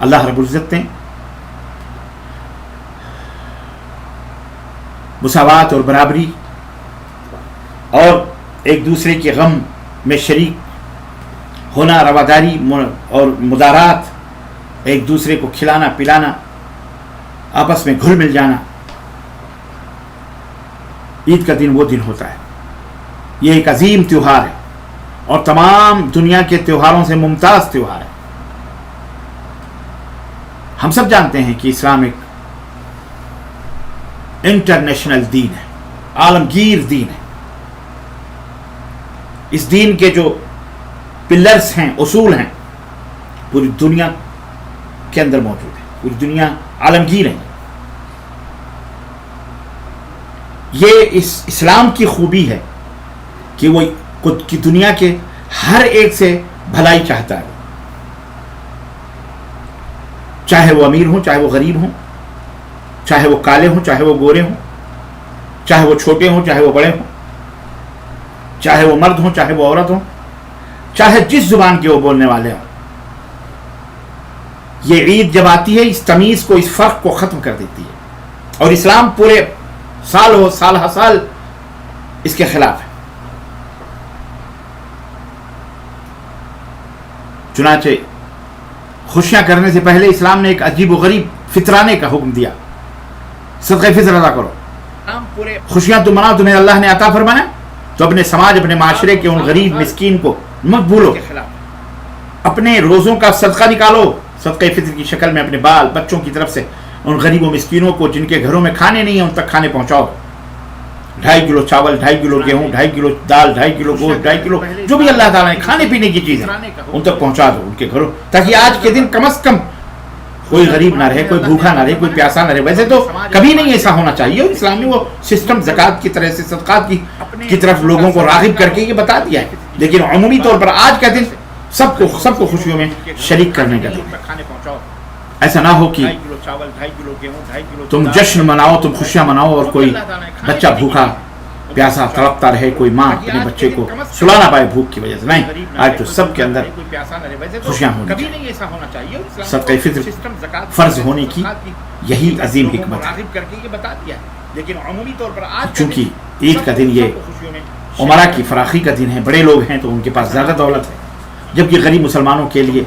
اللہ رب العزت نے مساوات اور برابری اور ایک دوسرے کے غم میں شریک ہونا، رواداری اور مدارات، ایک دوسرے کو کھلانا پلانا، آپس میں گھل مل جانا، عید کا دن وہ دن ہوتا ہے۔ یہ ایک عظیم تہوار ہے اور تمام دنیا کے تہواروں سے ممتاز تہوار ہے۔ ہم سب جانتے ہیں کہ اسلام ایک انٹرنیشنل دین ہے، عالمگیر دین ہے۔ اس دین کے جو پلرز ہیں، اصول ہیں، پوری دنیا کے اندر موجود ہے، پوری دنیا عالمگیر ہے۔ یہ اس اسلام کی خوبی ہے کہ وہ کی دنیا کے ہر ایک سے بھلائی چاہتا ہے، چاہے وہ امیر ہوں، چاہے وہ غریب ہوں، چاہے وہ کالے ہوں، چاہے وہ گورے ہوں، چاہے وہ چھوٹے ہوں، چاہے وہ بڑے ہوں، چاہے وہ مرد ہوں، چاہے وہ عورت ہوں، چاہے جس زبان کے وہ بولنے والے ہوں۔ یہ عید جب آتی ہے اس تمیز کو، اس فرق کو ختم کر دیتی ہے، اور اسلام پورے سال ہر سال اس کے خلاف ہے۔ چنانچہ خوشیاں کرنے سے پہلے اسلام نے ایک عجیب و غریب فطرانے کا حکم دیا، صدقہ فطر ادا کرو، خوشیاں تم مناؤ، تمہیں اللہ نے عطا فرمایا تو اپنے سماج، اپنے معاشرے کے ان غریب مسکین کو مت بھولو، اپنے روزوں کا صدقہ نکالو، صدقہ فطر کی شکل میں اپنے بال بچوں کی طرف سے ان غریب و مسکینوں کو جن کے گھروں میں کھانے نہیں ہیں ان تک کھانے پہنچاؤ۔ 2.5 کلو چاول، 2.5 کلو گیہوں، 2.5 کلو دال، 2.5 کلو گوشت، 2.5 کلو جو بھی اللہ تعالیٰ نے کھانے پینے کی چیزیں ان تک پہنچا دو ان کے گھروں، تاکہ آج کے دن کم از کم کوئی غریب نہ رہے، کوئی بھوکا نہ رہے، کوئی پیاسا نہ رہے۔ ویسے تو کبھی نہیں ایسا ہونا چاہیے، اور اسلام نے وہ سسٹم زکوٰۃ کی طرح سے صدقات کی طرف لوگوں کو راغب کر کے یہ بتا دیا ہے، لیکن عمومی طور پر آج کا دن سب کو خوشیوں میں شریک کرنے کا دن ہے۔ ایسا نہ ہو کہ تم جشن مناؤ، تم خوشیاں مناؤ اور کوئی بچہ بھوکا پیاسا تڑپتا رہے، کوئی ماں اپنے بچے کو سلا نہ پائے بھوک کی وجہ سے۔ نہیں، آج تو سب کے اندر خوشیاں ہونی چاہیے۔ صدقہ فطر فرض ہونے کی یہی عظیم حکمت ہے، چونکہ عید کا دن یہ عمرہ کی فراخی کا دن ہے، بڑے لوگ ہیں تو ان کے پاس زیادہ دولت ہے، جبکہ غریب مسلمانوں کے لیے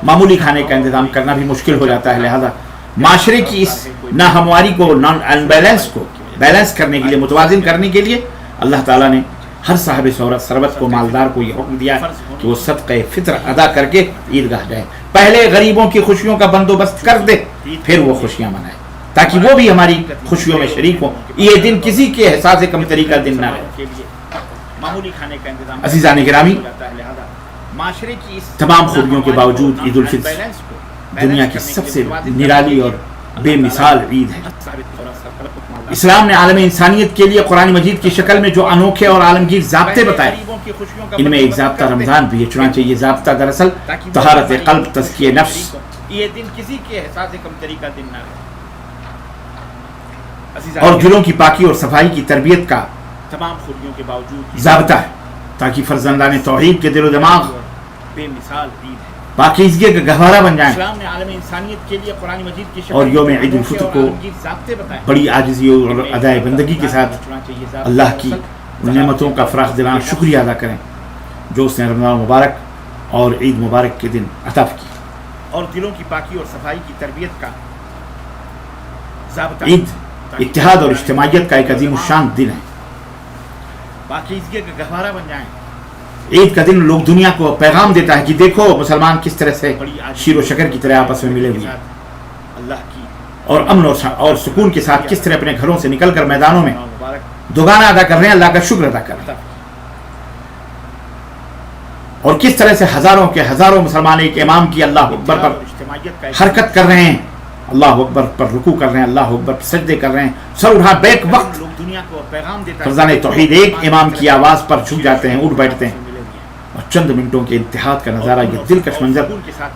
معمولی کھانے کا انتظام کرنا بھی مشکل ہو جاتا ہے۔ لہذا معاشرے کی اس ناہمواری کو، انبیلنس کو بیلنس کرنے کے لیے، متوازن کرنے کے لیے اللہ تعالیٰ نے ہر صاحب ثروت کو، مالدار کو یہ حکم دیا ہے کہ وہ صدقہ فطر ادا کر کے عیدگاہ جائے، پہلے غریبوں کی خوشیوں کا بندوبست کر دے، پھر وہ خوشیاں منائے، تاکہ وہ بھی ہماری خوشیوں میں شریک ہوں۔ یہ دن کسی کے احساس کم تری کا دن نہ رہے۔ عزیزان گرامی، تمام خوبیوں کے باوجود عید الفطر دنیا کی سب سے نرالی اور بے مثال عید ہے۔ اسلام نے عالم انسانیت کے لیے قرآن مجید کی شکل میں جو انوکھے اور عالمگیر ضابطے بتائے، ان میں ایک ضابطہ رمضان بھی ہے۔ چنانچہ یہ ضابطہ دراصل طہارت قلب، تزکیہ نفس اور دلوں کی پاکی اور صفائی کی تربیت کا تمام خوبیوں کے باوجود ضابطہ ہے، تاکہ فرزندان توحید کے دل و دماغ پاکیزگی کا گہوارہ بن جائیں، اور یوم عید الفطر کو بڑی عاجزی اور ادائے بندگی کے ساتھ اللہ کی نعمتوں کا فراخ دلانہ شکریہ ادا کریں جو اس نے رمضان مبارک اور عید مبارک کے دن عطا کی، اور دلوں کی پاکی اور صفائی کی تربیت کا ضابطہ۔ عید اتحاد اور اجتماعیت کا ایک عظیم الشان دن ہے، پاکیزگی کا گہوارہ بن جائیں۔ عید کا دن لوگ دنیا کو پیغام دیتا ہے کہ دیکھو مسلمان کس طرح سے شیر و شکر کی طرح آپس میں ملے ہوئے ہیں، اور امن اور سکون کے ساتھ کس طرح اپنے گھروں سے نکل کر میدانوں میں دوگانہ ادا کر رہے ہیں، اللہ کا شکر ادا کر رہے ہیں، اور کس طرح سے ہزاروں مسلمان ایک امام کی اللہ اکبر پر حرکت کر رہے ہیں، اللہ اکبر پر رکوع کر رہے ہیں، اللہ اکبر پر سجدے کر رہے ہیں، سر اٹھا بیک وقت فرزان توحید ایک امام کی آواز پر جھک جاتے ہیں، اٹھ بیٹھتے ہیں، اور چند منٹوں کے اتحاد کا نظارہ، یہ دلکش منظر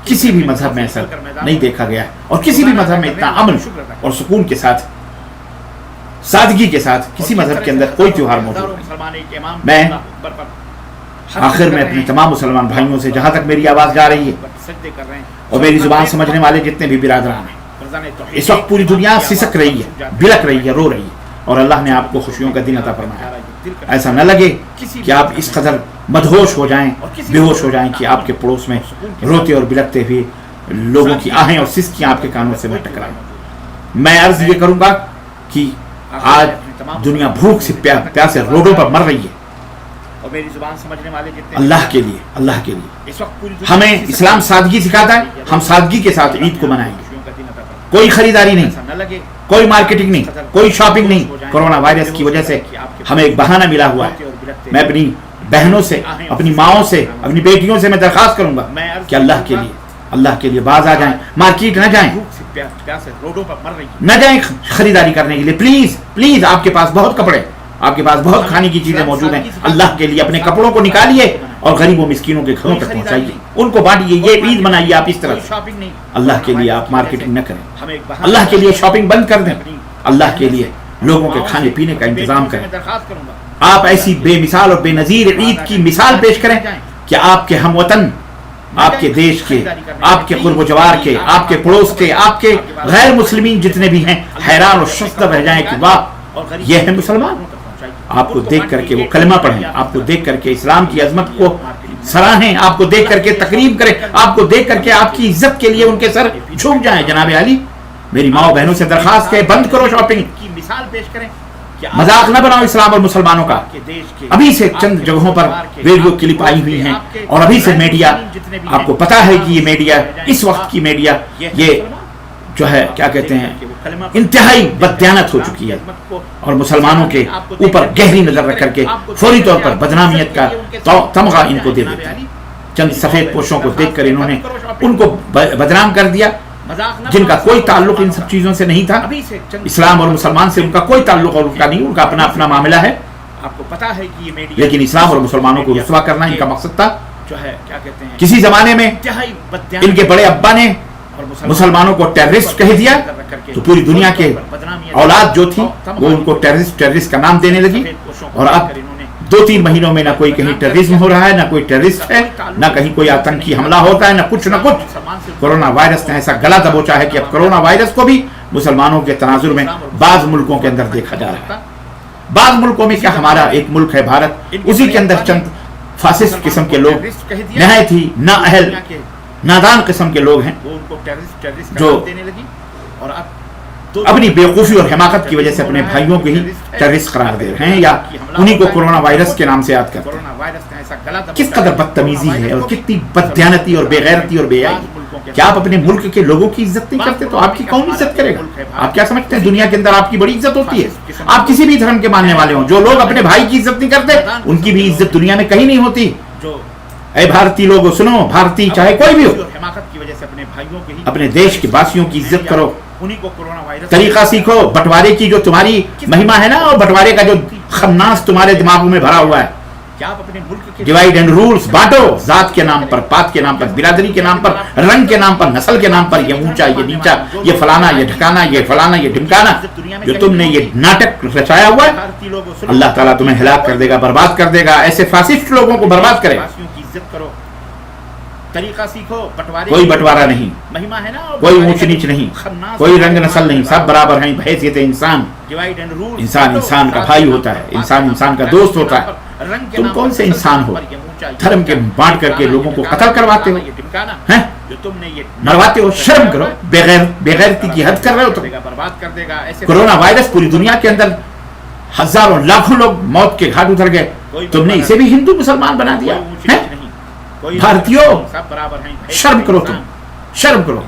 کسی بھی مذہب میں ایسا نہیں دیکھا گیا ہے، اور کسی بھی مذہب میں اتنا امن اور سکون کے ساتھ، سادگی کے ساتھ کسی مذہب کے اندر کوئی تہوار موجود نہیں۔ میں آخر میں اپنے تمام مسلمان بھائیوں سے، جہاں تک میری آواز جا رہی ہے، اور میری زبان سمجھنے والے جتنے بھی برادران ہیں، اس وقت پوری دنیا سسک رہی ہے، بلک رہی ہے، رو رہی ہے، اور اللہ نے آپ کو خوشیوں کا دن عطا فرمایا۔ ایسا نہ لگے کہ آپ اس قدر مدہوش ہو جائیں، بے ہوش ہو جائیں کہ آپ کے پڑوس میں روتے اور بلکتے ہوئے لوگوں کی آہیں اور سسکیاں آپ کے کانوں سے نہ ٹکرائیں۔ میں عرض یہ کروں گا کہ آج دنیا بھوک سے پیاسے روڈوں پر مر رہی ہے، اللہ کے لیے، اللہ کے لیے ہمیں اسلام سادگی سکھاتا ہے، ہم سادگی کے ساتھ عید کو منائیں گے، کوئی خریداری نہیں، کوئی مارکیٹنگ نہیں، کوئی شاپنگ نہیں۔ کرونا وائرس کی وجہ سے ہمیں ایک بہانہ ملا ہوا ہے۔ میں اپنی بہنوں سے، اپنی ماؤں سے، اپنی بیٹیوں سے میں درخواست کروں گا کہ اللہ کے لیے باز آ جائیں، مارکیٹ نہ جائیں، نہ جائیں خریداری کرنے کے لیے، پلیز پلیز۔ آپ کے پاس بہت کپڑے، آپ کے پاس بہت کھانے کی چیزیں موجود ہیں، اللہ کے لیے اپنے کپڑوں کو نکالیے اور غریبوں مسکینوں کے گھروں تک پہنچائیے، ان کو بانٹیے۔ یہ عید منائیے آپ اس طرح سے۔ اللہ کے لیے آپ مارکیٹنگ نہ کریں، اللہ کے لیے شاپنگ بند کر دیں، اللہ کے لیے لوگوں کے کھانے پینے کا انتظام کریں۔ آپ ایسی بے مثال اور بے نظیر عید کی مثال پیش کریں کہ آپ کے ہم وطن، آپ کے دیش کے، آپ کے قرب و جوار کے، آپ کے پڑوس کے، آپ کے غیر مسلمین جتنے بھی ہیں حیران اور شگفتہ رہ جائیں کہ واہ، یہ ہے مسلمان۔ آپ کو دیکھ کر کے وہ کلمہ پڑھیں، آپ کو دیکھ کر کے اسلام کی عظمت کو سراہیں، آپ کو دیکھ کر کے تقریب کریں، آپ کو دیکھ کر کے آپ کی عزت کے لیے ان کے سر جھک جائیں۔ جناب علی، میری ماؤں بہنوں سے درخواست ہے، بند کرو شاپنگ کی مثال پیش کریں، مذاق نہ بناؤ اسلام اور مسلمانوں کا۔ ابھی سے چند جگہوں پر ویڈیو کلپ آئی ہوئی ہیں، اور ابھی سے میڈیا، آپ کو پتا ہے کہ یہ میڈیا، اس وقت کی میڈیا، یہ جو ہے کیا کہتے ہیں، انتہائی بددیانت ہو چکی ہے، اور مسلمانوں کے اوپر گہری نظر رکھ کر کے فوری طور پر بدنامیت کا تمغہ ان کو دے دیتے ہیں۔ چند سفید پوشوں کو دیکھ کر انہوں نے ان کو بدنام کر دیا، جن کا کوئی تعلق ان سب چیزوں سے نہیں تھا، اسلام اور مسلمان سے ان کا کوئی تعلق اور ان کا نہیں، ان کا اپنا اپنا معاملہ ہے۔ آپ کو پتا ہے کہ یہ میڈیا، لیکن اسلام اور مسلمانوں کو رسوا کرنا ان کا مقصد تھا۔ جو ہے کیا کہتے ہیں، کسی زمانے میں ان کے بڑے ابا نے مسلمانوں کو ٹیررسٹ کہہ دیا، تو پوری دنیا کے اولاد جو تھی وہ ان کو ٹیررسٹ کا نام دینے لگی، اور اب 2-3 مہینوں میں نہ کوئی کہیں ٹیررزم ہو رہا ہے، نہ کوئی ٹیررسٹ ہے، نہ کہیں کوئی آتنکی حملہ ہوتا ہے، نہ کچھ۔ کورونا وائرس نے ایسا گلا دبوچا ہے کہ اب کورونا وائرس کو بھی مسلمانوں کے تناظر میں بعض ملکوں کے اندر دیکھا جا رہا ہے۔ بعض ملکوں میں کیا، ہمارا ایک ملک ہے بھارت، اسی کے اندر چند فاسسٹ قسم کے لوگ، نہایت ہی نااہل نادان قسم کے لوگ ہیں، جو اپنی بیوقوفی اور حماقت کی وجہ سے اپنے بھائیوں کو ہی ٹیررسٹ قرار دے رہے ہیں، یا انہی کو کورونا وائرس کے نام سے یاد کرتے ہیں۔ کس قدر بدتمیزی ہے، اور کتنی بددیانتی اور بے غیرتی اور بے حیائی! کیا آپ اپنے ملک کے لوگوں کی عزت نہیں کرتے تو آپ کی کون عزت کرے گا؟ آپ کیا سمجھتے ہیں دنیا کے اندر آپ کی بڑی عزت ہوتی ہے؟ آپ کسی بھی دھرم کے ماننے والے ہوں، جو لوگ اپنے بھائی کی عزت نہیں کرتے ان کی بھی عزت دنیا میں کہیں نہیں ہوتی۔ اے بھارتی لوگوں سنو، بھارتی چاہے کوئی بھی ہو، اپنے دیش کے واسیوں کی عزت کرو، طریقہ سیکھو۔ بٹوارے کی جو تمہاری مہما ہے نا، اور بٹوارے کا جو خناس تمہارے دماغوں میں بھرا ہوا ہے، ڈیوائیڈ اینڈ رولز، بانٹو، ذات کے نام پر، پات کے نام پر، برادری کے نام پر، رنگ کے نام پر، نسل کے نام پر، یہ اونچا یہ نیچا، یہ فلانا یہ ڈھکانا، یہ فلانا یہ ڈھمکانا، جو تم نے یہ ناٹک رچایا ہوا ہے، اللہ تعالیٰ تمہیں ہلاک کر دے گا، برباد کر دے گا۔ ایسے فاسسٹ لوگوں کو برباد کرے گا۔ طریقہ سیکھو، کوئی بٹوارا نہیں، کوئی اونچ نیچ نہیں، کوئی رنگ نسل نہیں، سب برابر ہیں بحیثیت انسان۔ انسان انسان کا بھائی ہوتا ہے، انسان انسان کا دوست ہوتا ہے۔ تم کون سے انسان ہو؟ دھرم کے بانٹ کر کے لوگوں کو قتل کرواتے ہو، مرواتے ہو، شرم کرو، بغیرتی کی حد کر رہے ہو تم۔ کورونا وائرس پوری دنیا کے اندر ہزاروں لاکھوں لوگ موت کے گھاٹ اتر گئے، تم نے اسے بھی ہندو مسلمان بنا دیا ہے۔ بھارتیوں، شرم کرو، تم شرم کرو،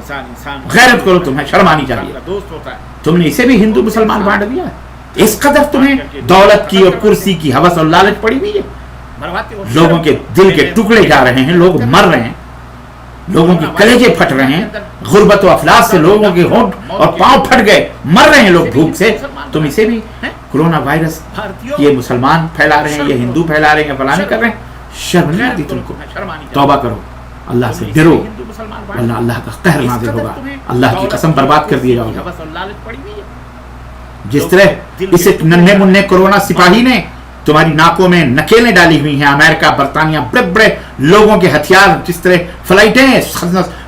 غیرت کرو، تمہیں شرم آنی چاہیے۔ تم نے اسے بھی ہندو مسلمان بانٹ دیا۔ اس قدر تمہیں دولت کی اور کرسی کی ہوس اور لالچ پڑی ہوئی ہے۔ لوگوں کے دل کے ٹکڑے جا رہے ہیں، لوگ مر رہے ہیں، لوگوں کے کلیجے پھٹ رہے ہیں، غربت و افلاس سے لوگوں کے ہونٹ اور پاؤں پھٹ گئے، مر رہے ہیں لوگ بھوک سے، تم اسے بھی کورونا وائرس یہ مسلمان پھیلا رہے ہیں، یہ ہندو پھیلا رہے ہیں، فلانے کر رہے ہیں۔ شرم نہیں آتی تم کو؟ توبہ کرو، اللہ سے ڈرو، ورنہ اللہ کا قہر نازل ہوگا، اللہ کی قسم برباد کر دیا جاؤ گا۔ جس طرح اسے ننھے منھے کورونا سپاہی نے تمہاری ناکوں میں نکیلیں ڈالی ہوئی ہیں، امریکہ برطانیہ بڑے بڑے لوگوں کے ہتھیار، جس طرح فلائٹیں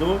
2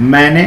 میں نے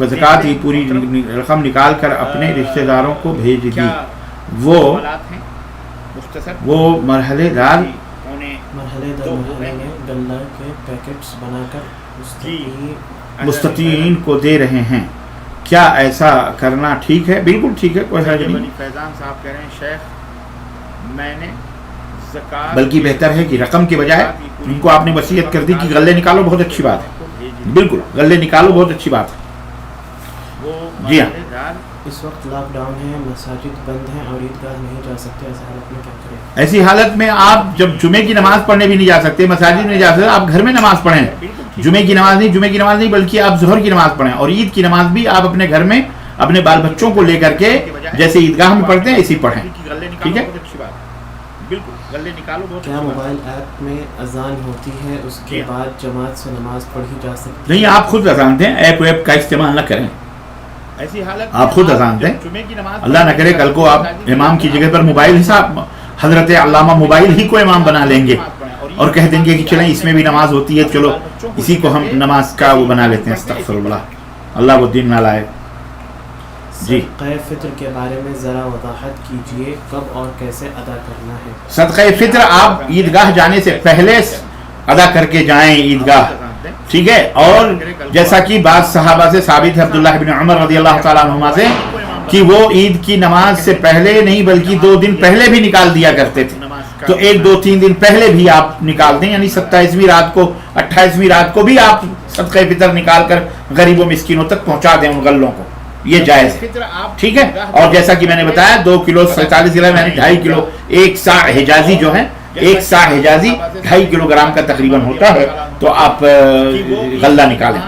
زکوٰۃ کی پوری رقم نکال کر اپنے رشتہ داروں کو بھیج دی. کیا وہ سوالات ہیں مختصر مرحلے دار مرحلے در مرحلے میں گلہ کے پیکٹس بنا کر مستطیعین کو دے رہے ہیں. کیا ایسا کرنا ٹھیک ہے؟ بالکل ٹھیک ہے، کوئی حرج نہیں. بنی فیضان صاحب کہہ رہے ہیں شیخ میں نے زکوٰۃ بلکہ بہتر ہے کہ رقم کے بجائے ان کو آپ نے وصیت کر دی کہ غلے نکالو، بہت اچھی بات ہے. بالکل غلے نکالو، بہت اچھی بات ہے. وہ جی ہاں. اس وقت لاک ڈاؤن ہے، مساجد بند ہیں اور عیدگاہ نہیں جا سکتے، ایسے حالت میں کیا کریں؟ ایسی حالت میں آپ جب جمعے کی نماز پڑھنے بھی نہیں جا سکتے، مساجد میں نہیں جا سکتے، آپ گھر میں نماز پڑھیں. جمعے کی نماز نہیں بلکہ آپ ظہر کی نماز پڑھیں، اور عید کی نماز بھی آپ اپنے گھر میں اپنے بال بچوں کو لے کر کے جیسے عیدگاہ میں پڑھتے ہیں اسی پڑھیں. ٹھیک ہے. کیا موبائل ایپ میں اذان ہوتی ہے اس کے بعد جماعت سے نماز پڑھی جا سکتی؟ نہیں، آپ خود اذان دیں، ایپ ویپ کا استعمال نہ کریں. ایسی حالت آپ خود اذان دیں. اللہ نہ کرے کل کو آپ امام کی جگہ پر موبائل حساب حضرت علامہ موبائل ہی کو امام بنا لیں گے اور کہہ دیں گے کہ چلیں اس میں بھی نماز ہوتی ہے، چلو اسی کو ہم نماز کا وہ بنا لیتے ہیں. استغفر اللہ، اللہ وہ دن نہ لائے. جی، صدقہ فطر کے بارے میں ذرا وضاحت کیجیے، کب اور کیسے ادا کرنا ہے؟ صدقہ فطر آپ عیدگاہ جانے سے پہلے ادا کر کے جائیں عیدگاہ. ٹھیک ہے. اور جیسا کہ بعض صحابہ سے ثابت ہے، عبداللہ بن عمر رضی اللہ تعالیٰ عنہما سے، کہ وہ عید کی نماز سے پہلے نہیں بلکہ 2 دن پہلے بھی نکال دیا کرتے تھے. تو 1 2 3 دن پہلے بھی آپ نکال دیں، یعنی 27ویں رات کو 28ویں رات کو بھی آپ صدقہ فطر نکال کر غریبوں مسکینوں تک پہنچا دیں ان غلوں کو، یہ جائز ہے. ٹھیک ہے. اور جیسا کہ میں نے بتایا 2 کلو 47 گرام یعنی 2.5 کلو، 1 سا حجازی جو ہے 1 سا حجازی 2.5 کلو گرام کا تقریباً ہوتا ہے، تو آپ غلہ نکالیں.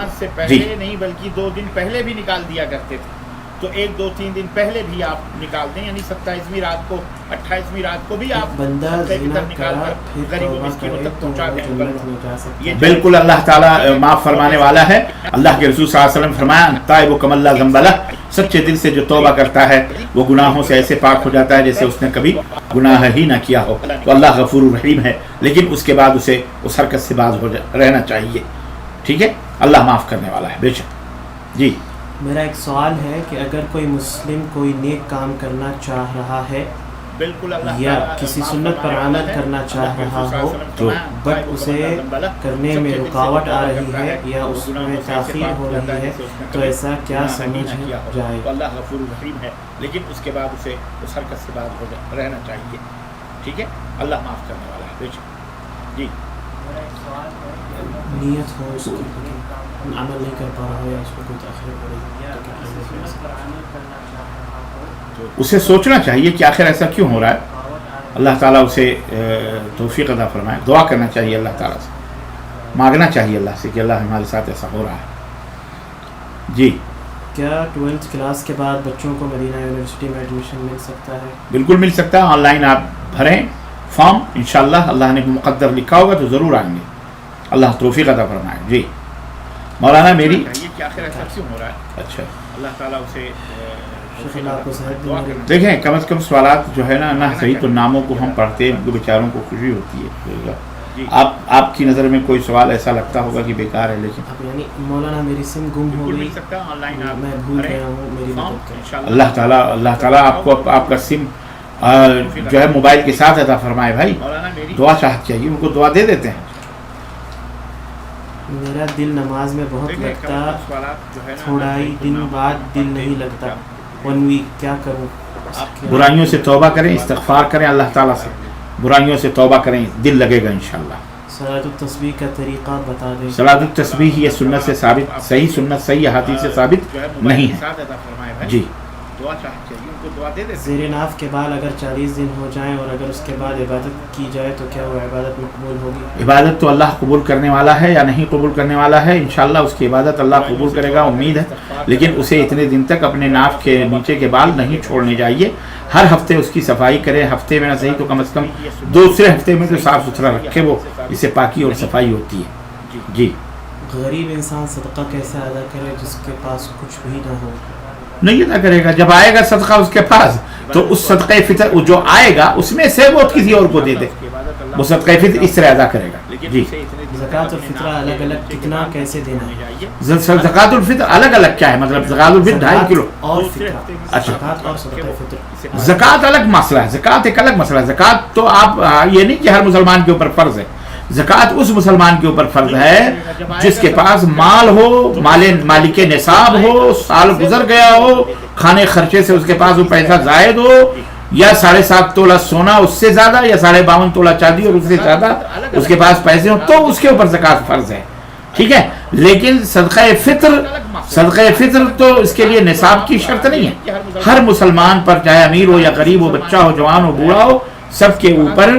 جی، نہیں بلکہ 2 دن پہلے بھی نکال دیا کرتے تھے، تو 1 2 3 دن پہلے بھی آپ نکال دیں، یعنی 27ویں رات کو 28ویں رات کو بھی آپ بندہ زنا نکال کرا کر پھر غریبوں توبہ مسکینوں کرے تک تو پہنچا وہ دیں. جنت میں جا سکتا ہے. بالکل اللہ تعالیٰ معاف فرمانے والا ہے. اللہ کے رسول صلی اللہ علیہ وسلم فرمایا تائب کم لا ذنب لہ، سچے دل سے جو توبہ کرتا ہے وہ گناہوں سے ایسے پاک ہو جاتا ہے جیسے اس نے کبھی گناہ ہی نہ کیا ہو. تو اللہ غفور الرحیم ہے، لیکن اس کے بعد اسے اس حرکت سے باز ہو رہنا چاہیے. ٹھیک ہے. اللہ معاف کرنے والا ہے بے شک. جی، میرا ایک سوال ہے کہ اگر کوئی مسلم کوئی نیک کام کرنا چاہ رہا ہے بالکل یا کسی سنت پر عمل کرنا چاہ رہا ہو بٹ اسے کرنے میں رکاوٹ آ رہی ہے یا اس میں تاخیر ہو رہی ہے، تو ایسا کیا سمجھ جائے؟ اللہ غفور الرحیم ہے، لیکن اس کے بعد اسے اس حرکت سے باز ہو رہنا چاہیے. ٹھیک ہے. اللہ معاف کرنے والا ہے بے شک. جی، نیت ہو اس کی عمل نہیں کر پا رہا ہو یا اس میں کوئی تاخیر ہو رہی ہے، اسے سوچنا چاہیے کہ آخر ایسا کیوں ہو رہا ہے. اللہ تعالیٰ اسے توفیق عطا فرمائے. دعا کرنا چاہیے اللہ تعالیٰ سے، مانگنا چاہیے اللہ سے کہ اللہ ہمارے ساتھ ایسا ہو رہا ہے. جی، کیا 12th کلاس کے بعد بچوں کو مدینہ یونیورسٹی میں ایڈمیشن مل سکتا ہے؟ بالکل مل سکتا ہے. آن لائن آپ بھریں فارم، انشاءاللہ اللہ نے مقدر لکھا ہوگا تو ضرور آئیں گے. اللہ توفیق عطا فرمائے. جی مولانا میری کہ آخر ایسا کیوں ہو رہا ہے. اچھا اللہ تعالیٰ اسے دیکھیں، کم از کم سوالات جو ہے نا صحیح تو ناموں کو ہم پڑھتے ہیں، ان کو بیچاروں کو خوشی ہوتی ہے. آپ کی نظر میں کوئی سوال ایسا لگتا ہوگا کہ بیکار ہے، لیکن یعنی مولانا میری سم گم ہو گئی، میں بھول گیا ہوں، میری مدد کریں. اللہ تعالیٰ آپ کو آپ کا سم جو ہے موبائل کے ساتھ عطا فرمائے. بھائی دعا چاہت چاہیے، ان کو دعا دے دیتے ہیں. میرا دل نماز میں بہت لگتا، تھوڑا ہی دن بعد دل نہیں لگتا، 1 ویک، کیا کروں؟ برائیوں سے توبہ کریں، استغفار کریں اللہ تعالیٰ سے، برائیوں سے توبہ کریں، دل لگے گا انشاءاللہ. صلاۃ التسبیح کا طریقہ بتا دیں. صلاۃ التسبیح یہ سنت سے ثابت، صحیح سنت صحیح احادیث سے ثابت نہیں ہے. جی، زیر ناف کے بال اگر 40 دن ہو جائیں اور اگر اس کے بعد عبادت کی جائے تو کیا وہ عبادت مقبول ہوگی؟ عبادت تو اللہ قبول کرنے والا ہے یا نہیں قبول کرنے والا ہے، انشاءاللہ اس کی عبادت اللہ قبول کرے گا، امید ہے. لیکن اسے اتنے دن تک اپنے ناف کے نیچے کے بال نہیں چھوڑنے چاہیے. ہر ہفتے اس کی صفائی کرے، ہفتے میں نہ صحیح تو کم از کم دوسرے ہفتے میں تو صاف ستھرا رکھے، وہ اس سے پاکی اور صفائی ہوتی ہے. جی، غریب انسان صدقہ کیسے ادا کرے جس کے پاس کچھ بھی نہ ہو؟ نہیں ادا کرے گا. جب آئے گا صدقہ اس کے پاس تو اس صدقہ فطر جو آئے گا اس میں سے وہ کسی اور کو دے دے. وہ صدقہ فطر اس طرح ادا کرے گا. جی زکوٰۃ الفطر الگ الگ کتنا کیسے دینا ہے؟ زکوٰۃ الفطر الگ الگ کیا ہے مطلب؟ زکوٰۃ الفطر 2.5 کلو اور فطرہ. اچھا زکوٰۃ اور صدقہ فطر زکوٰۃ الگ مسئلہ ہے. زکوٰۃ ایک الگ مسئلہ ہے. زکوٰۃ تو آپ یہ نہیں کہ ہر مسلمان کے اوپر فرض ہے. زکوٰۃ اس مسلمان کے اوپر فرض ہے جس کے پاس مال ہو، مالک نصاب ہو، سال گزر گیا ہو، کھانے خرچے سے اس کے پاس وہ پیسہ زائد ہو، یا 7.5 تولہ سونا اس سے زیادہ، یا 52.5 تولہ چاندی اور اس سے زیادہ اس کے پاس پیسے ہوں، تو اس کے اوپر زکوٰۃ فرض ہے. ٹھیک ہے. لیکن صدقہ فطر تو اس کے لیے نصاب کی شرط نہیں ہے. ہر مسلمان پر چاہے امیر ہو یا غریب ہو، بچہ ہو، جوان ہو، بوڑھا ہو، سب کے اوپر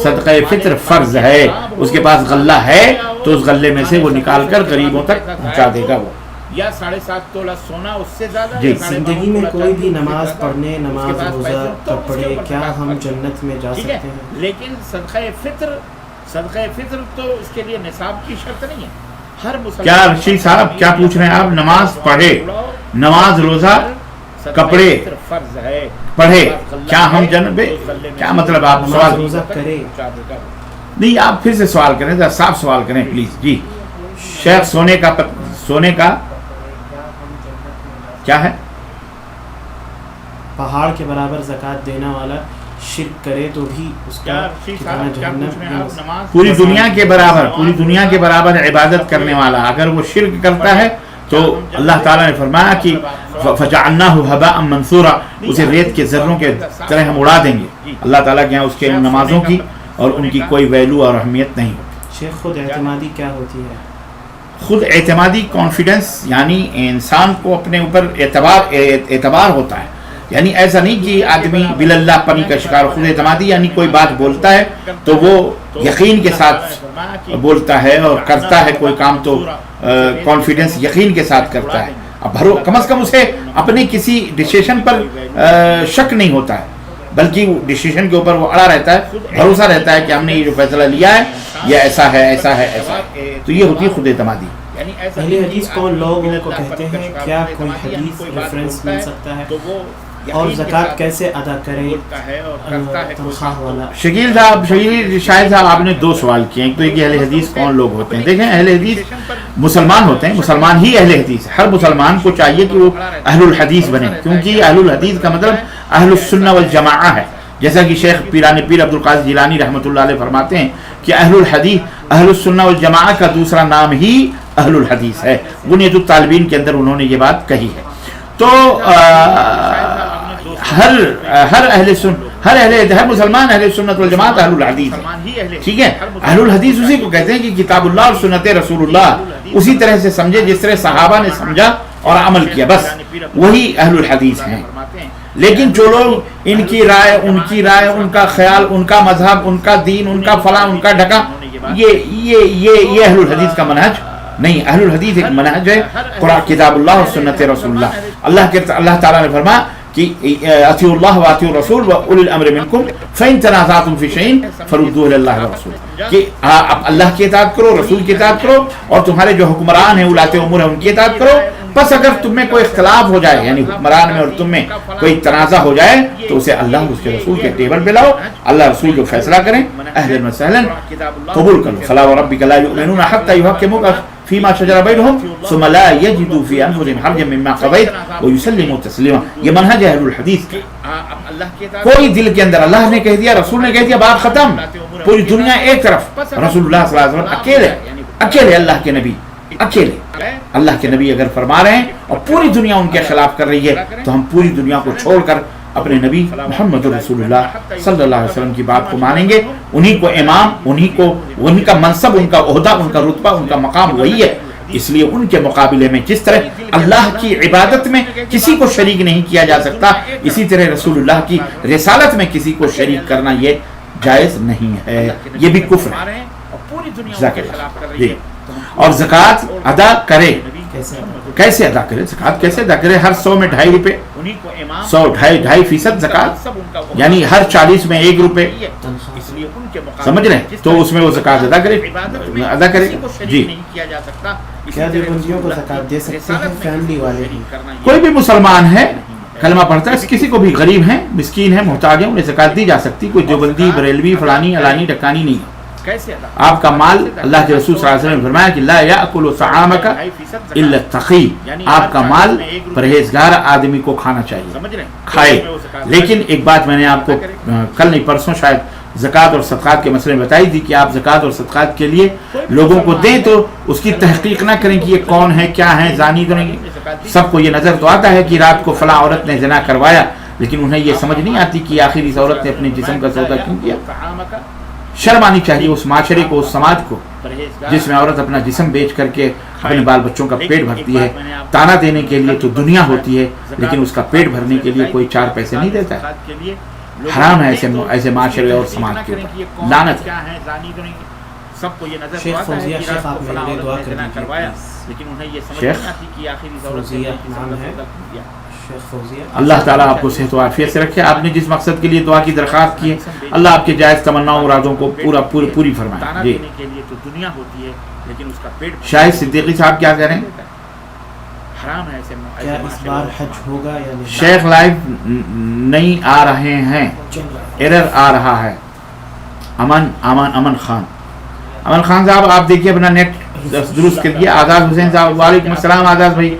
صدقہ فطر فرض ہے. اس کے پاس غلہ ہے تو اس غلے میں سے وہ نکال کر غریبوں تک پہنچا دے گا. وہ یا 7.5 تولہ سونا اس سے زیادہ. جی. زندگی میں کوئی بھی نماز پڑھنے، نماز روزہ کپڑے، کیا ہم جنت میں جا سکتے ہیں؟ لیکن صدقہ فطر تو اس کے لیے نصاب کی شرط نہیں ہے. ہر مسلمان. کیا رشید صاحب کیا پوچھ رہے ہیں آپ؟ نماز پڑھے، نماز روزہ کپڑے پڑھے، کیا ہم جنت؟ کیا مطلب آپ سوال روزہ کرے؟ نہیں، آپ پھر سے سوال کریں، ذرا صاف سوال کریں پلیز. جی شیخ سونے کا کیا ہے؟ پہاڑ کے برابر زکوٰۃ دینا والا شرک کرے تو بھی اس کا پوری دنیا کے برابر عبادت کرنے والا اگر وہ شرک کرتا ہے تو اللہ تعالیٰ نے فرمایا کہ فَجَعَلْنَاهُ هَبَاءً مَنْثُورًا، اسے ریت کے ذروں کے طرح ہم اڑا دیں گے. اللہ تعالیٰ کے یہاں اس کے نمازوں کی اور ان کی کوئی ویلو اور اہمیت نہیں ہوتی. شیخ خود اعتمادی کیا ہوتی ہے؟ خود اعتمادی کانفیڈنس، یعنی انسان کو اپنے اوپر اعتبار ہوتا ہے. یعنی ایسا نہیں کہ آدمی بل اللہ پنی کا شکار. خود اعتمادی یعنی کوئی بات بولتا ہے تو وہ یقین کے ساتھ بولتا ہے اور کرتا ہے کوئی کام تو کانفیڈنس یقین کے ساتھ کرتا ہے. اب کم از کم اسے اپنے کسی ڈیسیشن پر شک نہیں ہوتا ہے، بلکہ وہ ڈیسیشن کے اوپر وہ اڑا رہتا ہے، بھروسہ رہتا ہے کہ ہم نے یہ جو فیصلہ لیا ہے یہ ایسا ہے، ایسا ہے، ایسا ہے. تو یہ ہوتی ہے خود اعتمادی. اہل حدیث کون لوگوں کو کہتے ہیں؟ کیا کوئی حدیث ریفرنس مل سکتا ہے؟ اور زکوٰۃ کیسے ادا کریں؟ تنخواہ والا. شکیل شاہد صاحب آپ نے 2 سوال کیے. ایک تو یہ کہ اہل حدیث کون لوگ ہوتے ہیں. دیکھیں اہل حدیث مسلمان ہوتے ہیں، مسلمان ہی اہل حدیث ہے. ہر مسلمان کو چاہیے کہ وہ اہل الحدیث بنے، کیونکہ اہل الحدیث کا مطلب اہل السنہ والجماعہ ہے. جیسا کہ شیخ پیران پیر عبد القادر جیلانی رحمۃ اللہ علیہ فرماتے ہیں کہ اہل الحدیث اہل السنہ والجماعہ کا دوسرا نام ہی اہل الحدیث ہے. بنیاد الطالبین کے اندر انہوں نے یہ بات کہی ہے. تو ہر مسلمان اہل سنت والجماعت اہل الحدیث ہے. ٹھیک ہے. اہل الحدیث اسی کو کہتے ہیں کہ کتاب اللہ اور سنت رسول اللہ اسی طرح سے سمجھے جس طرح صحابہ نے سمجھا اور عمل کیا، بس وہی اہل الحدیث ہیں. لیکن جو لوگ ان کی رائے، ان کا خیال، ان کا مذہب، ان کا دین، ان کا فلاں، ان کا ڈھکا، یہ اہل الحدیث کا منہج نہیں. اہل الحدیث ایک منہج ہے قرآن، کتاب اللہ اور سنت رسول اللہ. اللہ تعالیٰ نے فرمایا کہ اطیعوا اللہ واطیعوا الرسول واولی الامر منکم فان تنازعتم فی شیء فردوہ الی اللہ والرسول، کہ آپ اللہ کی اطاعت کرو، رسول کی اطاعت کرو، اور تمہارے جو حکمران ہیں ولاۃ امور ہیں ان کی اطاعت کرو. بس اگر تم میں کوئی اختلاف ہو جائے، یعنی حکمران میں اور تم میں کوئی تنازع ہو جائے، تو اسے اللہ اور اس کے رسول کے ٹیبل پہ لاؤ، اللہ رسول جو فیصلہ کریں اہلا وسہلا قبول کرو. فلا وربک لا یؤمنون حتی یحکموک فیما شجر بینہم ثم لا یجدوا فی انفسہم حرجا مما قضیت ویسلموا تسلیما. یہ منہج ہے اہل الحدیث. کوئی دل کے اندر اللہ نے کہہ دیا، رسول نے کہہ دیا، بات ختم. پوری دنیا ایک طرف، رسول اللہ صلی اللہ علیہ وسلم اکیلے اللہ کے نبی، اکیلے اللہ کے نبی اگر فرما رہے ہیں اور پوری دنیا ان کے خلاف کر رہی ہے، تو ہم پوری دنیا کو چھوڑ کر اپنے نبی محمد رسول اللہ صلی اللہ علیہ وسلم کی بات کو مانیں گے. انہی کو امام، انہی کا منصب، ان کا عہدہ، ان کا رتبہ، ان کا مقام وہی ہے. اس لیے ان کے مقابلے میں جس طرح اللہ کی عبادت میں کسی کو شریک نہیں کیا جا سکتا، اسی طرح رسول اللہ کی رسالت میں کسی کو شریک کرنا یہ جائز نہیں ہے، یہ بھی کفر ہے. جی. اور زکوٰۃ ادا کرے، کیسے ادا کرے؟ زکوٰۃ کیسے ادا کرے؟ ہر 100 میں 2.5 روپے، 100 2.5% زکوٰۃ، یعنی ہر 40 میں 1 روپے. سمجھ رہے ہیں؟ تو اس میں وہ زکوٰۃ ادا کرے. جی. کیا دیوبندیوں کو زکوٰۃ دے سکتے ہیں فیملی والے؟ کوئی بھی مسلمان ہے کلمہ پڑھتا ہے کسی کو بھی غریب ہیں مسکین ہیں محتاج ہیں انہیں زکات دی جا سکتی، کوئی دیوبندی بریلوی فلانی علانی ڈکانی نہیں ہے. آپ کا مال اللہ کے رسول صلی اللہ علیہ وسلم نے فرمایا کہ لا یاکل طعامک الا التقی، آپ کا مال پرہیزگار آدمی کو کھانا چاہیے، کھائے. لیکن ایک بات میں نے آپ کو کل نہیں پرسوں شاید زکوٰۃ اور صدقات کے مسئلے میں بتائی تھی کہ آپ زکوٰۃ اور صدقات کے لیے لوگوں کو دیں تو اس کی تحقیق نہ کریں کہ یہ کون ہے کیا ہے زانی تو نہیں. سب کو یہ نظر تو آتا ہے کہ رات کو فلاں عورت نے زنا کروایا، لیکن انہیں یہ سمجھ نہیں آتی کہ آخر اس عورت نے اپنے جسم کا سودا کیوں کیا. شرم آنی چاہیے اس معاشرے کو، اس سماج کو جس میں عورت اپنا جسم بیچ کر کے اپنے بال بچوں کا پیٹ بھرتی ہے. تانا دینے کے لیے تو دنیا ہوتی ہے لیکن اس کا پیٹ بھرنے کے لیے کوئی 4 پیسے نہیں دیتا ہے. حرام ہے ایسے معاشرے اور سماج کے اوپر، لعنت ہے. شیخ فوزیہ، شیخ آپ میرے لیے دعا کر دیجیے. شیخ اللہ تعالیٰ آپ کو صحت و عافیت سے رکھے. آپ نے جس مقصد کے لیے دعا کی درخواست کی ہے اللہ آپ کے جائز تمناؤں مرادوں کو پوری فرمائے. جی شاہد صدیقی صاحب کیا کہہ رہے ہیں؟ کیا اس بار حج ہوگا یا نہیں؟ شیخ لائیو نہیں آ رہے ہیں، ایرر آ رہا ہے. امن خان صاحب آپ دیکھیے اپنا نیٹ درست کریے. آزاد حسین صاحب وعلیکم السلام. آزاد بھائی،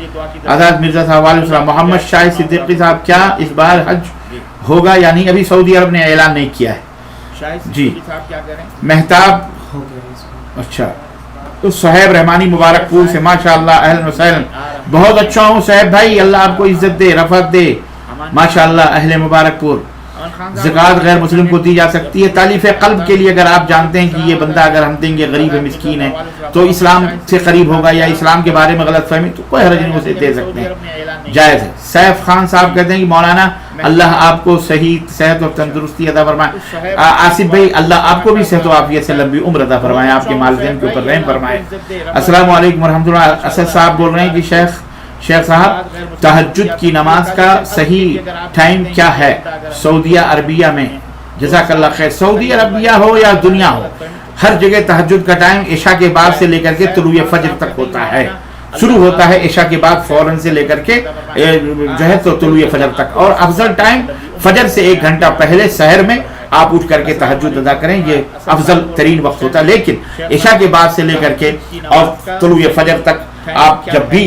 آزاد مرزا صاحب وعلیکم السلام. محمد شاہد صدیقی صاحب کیا اس بار حج ہوگا یا نہیں؟ ابھی سعودی عرب نے اعلان نہیں کیا ہے. جی مہتاب، اچھا تو صہیب رحمانی مبارک پور سے ماشاءاللہ اہلا وسہلا. بہت اچھا ہوں صہیب بھائی، اللہ آپ کو عزت دے رفعت دے ماشاءاللہ. اہل مبارک پور. زکوٰۃ غیر مسلم کو دی جا سکتی ہے تالیف قلب کے لیے. اگر آپ جانتے ہیں کہ یہ بندہ اگر ہم دیں گے غریب ہے مسکین ہے تو اسلام سے قریب ہوگا یا اسلام کے بارے میں غلط فہمی، تو کوئی حرج نہیں، اسے دے سکتے ہیں، جائز ہے. سیف خان صاحب کہتے ہیں کہ مولانا اللہ آپ کو صحیح صحت اور تندرستی عطا فرمائے. آصف بھائی اللہ آپ کو بھی صحت و عافیت سے لمبی عمر عطا فرمائے، آپ کے والدین کے اوپر رحم فرمائے. السلام علیکم ورحمۃ اللہ. اسد صاحب بول رہے ہیں کہ شیخ صاحب تہجد کی نماز کا صحیح ٹائم کیا ہے سعودیہ عربیہ میں؟ جزاک اللہ خیر. سعودی عربیہ ہو یا دنیا ہو، ہر جگہ تہجد کا ٹائم عشاء کے بعد سے لے کر کے طلوع فجر تک ہوتا ہے. شروع ہوتا ہے عشاء کے بعد فوراً سے لے کر کے جو ہے تو طلوع فجر تک. اور افضل ٹائم فجر سے 1 گھنٹہ پہلے سحر میں آپ اٹھ کر کے تہجد ادا کریں، یہ افضل ترین وقت ہوتا ہے. لیکن عشاء کے بعد سے لے کر کے اور طلوع فجر تک آپ جب بھی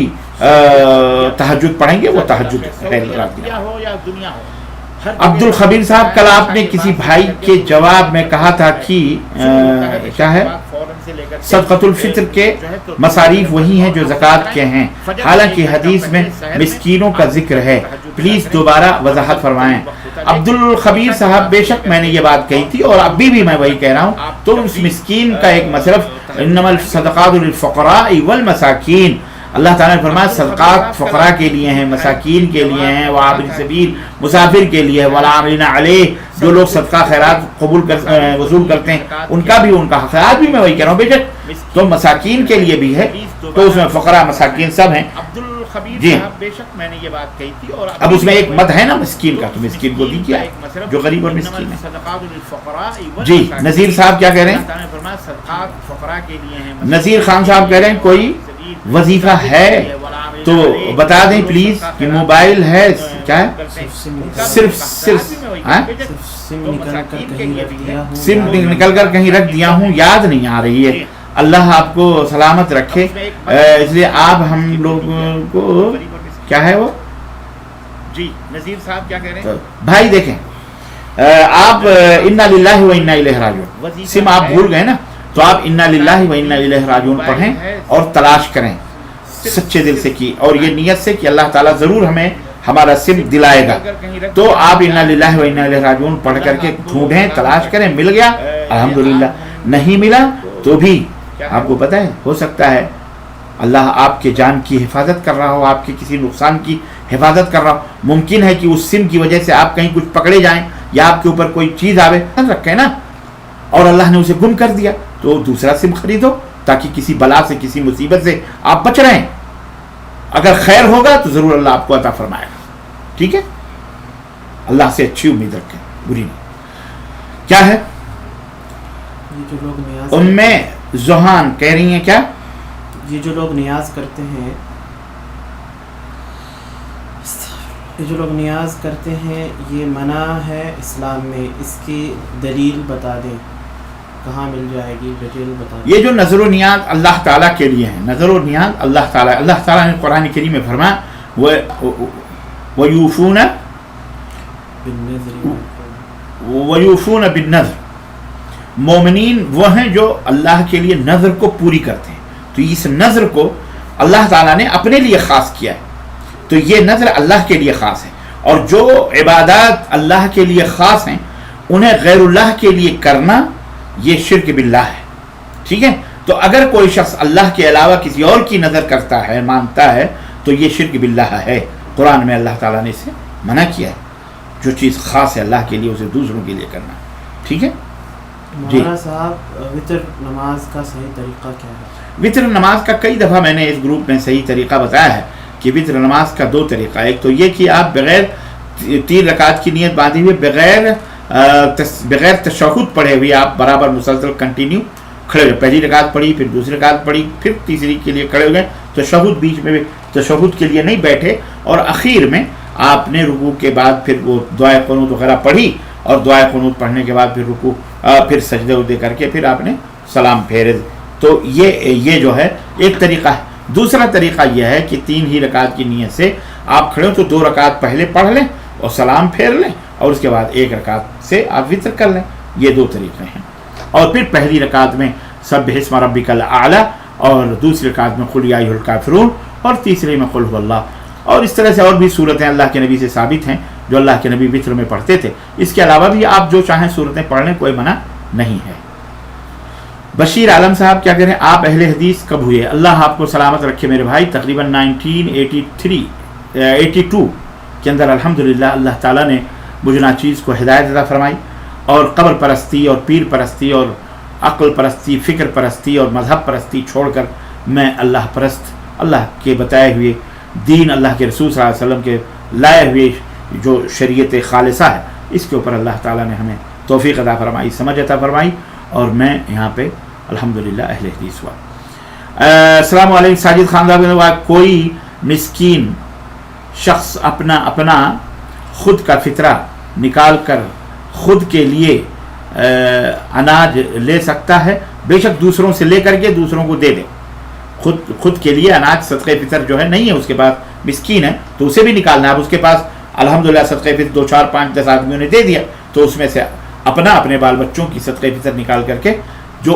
تہجد پڑھیں گے وہ تہجد ہے. عبد الخبیر صاحب کل آپ نے کسی بھائی کے جواب میں کہا تھا کہ کیا ہے صدقۃ الفطر کے مصاریف وہی ہیں جو زکوٰۃ کے ہیں، حالانکہ حدیث میں مسکینوں کا ذکر ہے. پلیز دوبارہ وضاحت فرمائیں. عبد الخبیر صاحب بے شک میں نے یہ بات کہی تھی اور ابھی بھی میں وہی کہہ رہا ہوں. تو اس مسکین کا ایک مصرف انما الصدقات للفقراء والمساکین، اللہ تعالیٰ نے فرمایا صدقات فقراء کے لیے ہیں، مساکین کے لیے ہیں، وعابر سبیل مسافر کے لیے، والعاملین علیہ جو لوگ صدقہ خیرات وصول کرتے ہیں ان کا بھی ان کا حق ہے. آج بھی میں وہی کہہ رہا ہوں بے شک تو مساکین کے لیے بھی ہے، تو اس میں فقراء مساکین سب ہیں. جی اب اس میں ایک مد ہے نا مسکین کا، تو مسکین کو دیجیے جو غریب اور مسکین ہے. جی نذیر صاحب کیا کہہ رہے ہیں؟ نذیر خان صاحب کہہ رہے ہیں کوئی وظیفہ ہے تو بتا دیں پلیز کہ موبائل ہے کیا ہے صرف سم نکل کر کہیں رکھ دیا ہوں، یاد نہیں آ رہی ہے. اللہ آپ کو سلامت رکھے. اس لیے آپ ہم لوگوں کو کیا ہے وہ جی نذیر صاحب کیا کہہ رہے ہیں بھائی دیکھیں آپ انا للہ و انا الیہ راجعون سم آپ بھول گئے نا، تو آپ انا للہ و انا الیہ راجعون پڑھیں اور تلاش کریں سچے دل سے کی اور یہ نیت سے کہ اللہ تعالیٰ ضرور ہمیں ہمارا سم دلائے گا. تو آپ انا للہ و انا الیہ راجعون پڑھ کر کے ڈھونڈیں تلاش کریں. مل گیا الحمدللہ، نہیں ملا تو بھی آپ کو پتہ ہے ہو سکتا ہے اللہ آپ کے جان کی حفاظت کر رہا ہو، آپ کے کسی نقصان کی حفاظت کر رہا ہو. ممکن ہے کہ اس سم کی وجہ سے آپ کہیں کچھ پکڑے جائیں یا آپ کے اوپر کوئی چیز آوے رکھے نا اور اللہ نے اسے گم کر دیا، تو دوسرا سم خریدو تاکہ کسی بلا سے کسی مصیبت سے آپ بچ رہے ہیں. اگر خیر ہوگا تو ضرور اللہ آپ کو عطا فرمائے گا. ٹھیک ہے، اللہ سے اچھی امید رکھیں، بری نہیں. کیا ہے ان میں زہان کہہ رہی ہیں کیا؟ یہ جو لوگ نیاز کرتے ہیں کہ جو لوگ نیاز کرتے ہیں یہ منع ہے اسلام میں، اس کی دلیل بتا دیں، کہاں مل جائے گی، ڈیٹیل بتا دیں۔ یہ جو نظر و نیاز اللہ تعالیٰ کے لیے ہیں، نظر و نیاز اللہ تعالیٰ نے قرآن کریم میں فرمایا وَيُوفُونَ بِالنَّذْرِ، مومنین وہ ہیں جو اللہ کے لیے نظر کو پوری کرتے ہیں۔ تو اس نظر کو اللہ تعالیٰ نے اپنے لیے خاص کیا ہے، تو یہ نظر اللہ کے لیے خاص ہے، اور جو عبادات اللہ کے لیے خاص ہیں انہیں غیر اللہ کے لیے کرنا یہ شرک باللہ ہے، ٹھیک ہے۔ تو اگر کوئی شخص اللہ کے علاوہ کسی اور کی نظر کرتا ہے، مانتا ہے، تو یہ شرک باللہ ہے۔ قرآن میں اللہ تعالیٰ نے اسے منع کیا ہے، جو چیز خاص ہے اللہ کے لیے اسے دوسروں کے لیے کرنا، ٹھیک ہے مولانا صاحب وتر نماز کا صحیح طریقہ کیا ہے؟ وتر نماز کا کئی دفعہ میں نے اس گروپ میں صحیح طریقہ بتایا ہے کہ وتر نماز کا دو طریقہ، ایک تو یہ کہ آپ بغیر 3 رکعت کی نیت باندھے ہوئے بغیر تشہد پڑھے ہوئے آپ برابر مسلسل کنٹینیو کھڑے ہوئے، پہلی رکعت پڑھی، پھر دوسری رکعت پڑھی، پھر تیسری کے لیے کھڑے ہو گئے، تشہد بیچ میں تشہد کے لیے نہیں بیٹھے، اور اخیر میں آپ نے رکوع کے بعد پھر وہ دعائے قنوت وغیرہ پڑھی، اور دعائے قنوت پڑھنے کے بعد پھر رکوع پھر سجدے ودے کر کے پھر آپ نے سلام پھیرے۔ تو یہ جو ہے ایک طریقہ ہے۔ دوسرا طریقہ یہ ہے کہ 3 ہی رکعت کی نیت سے آپ کھڑے ہو تو 2 رکعت پہلے پڑھ لیں اور سلام پھیر لیں، اور اس کے بعد 1 رکعت سے آپ وتر کر لیں۔ یہ 2 طریقے ہیں، اور پھر پہلی رکعت میں سبح اسم ربک الاعلی، اور دوسری رکعت میں قل یا ایھا الکافرون، اور تیسرے میں قل ھو اللہ، اور اس طرح سے اور بھی صورتیں اللہ کے نبی سے ثابت ہیں جو اللہ کے نبی وتر میں پڑھتے تھے۔ اس کے علاوہ بھی آپ جو چاہیں صورتیں پڑھ لیں، کوئی منع نہیں ہے۔ بشیر عالم صاحب کیا کہہ رہے ہیں، آپ اہل حدیث کب ہوئے؟ اللہ آپ کو سلامت رکھے میرے بھائی، تقریباً 1982 کے اندر الحمدللہ اللہ تعالیٰ نے مجھے ناچیز کو ہدایت عطا فرمائی، اور قبر پرستی اور پیر پرستی اور عقل پرستی، فکر پرستی اور مذہب پرستی چھوڑ کر میں اللہ پرست، اللہ کے بتائے ہوئے دین، اللہ کے رسول صلی اللہ علیہ وسلم کے لائے ہوئے جو شریعت خالصہ ہے، اس کے اوپر اللہ تعالیٰ نے ہمیں توفیق عطا فرمائی، سمجھ عطا فرمائی، اور میں یہاں پہ الحمدللہ اہل حدیث ہوا۔ السلام علیکم ساجد خان صاحب، کوئی مسکین شخص اپنا خود کا فطرہ نکال کر خود کے لیے اناج لے سکتا ہے؟ بے شک دوسروں سے لے کر کے دوسروں کو دے دے، خود کے لیے اناج صدقہ فطر جو ہے نہیں ہے اس کے پاس، مسکین ہے تو اسے بھی نکالنا ہے۔ اب اس کے پاس الحمدللہ صدقہ فطر 2 4 5 10 آدمیوں نے دے دیا، تو اس میں سے اپنے بال بچوں کی صدقہ فطر نکال کر کے جو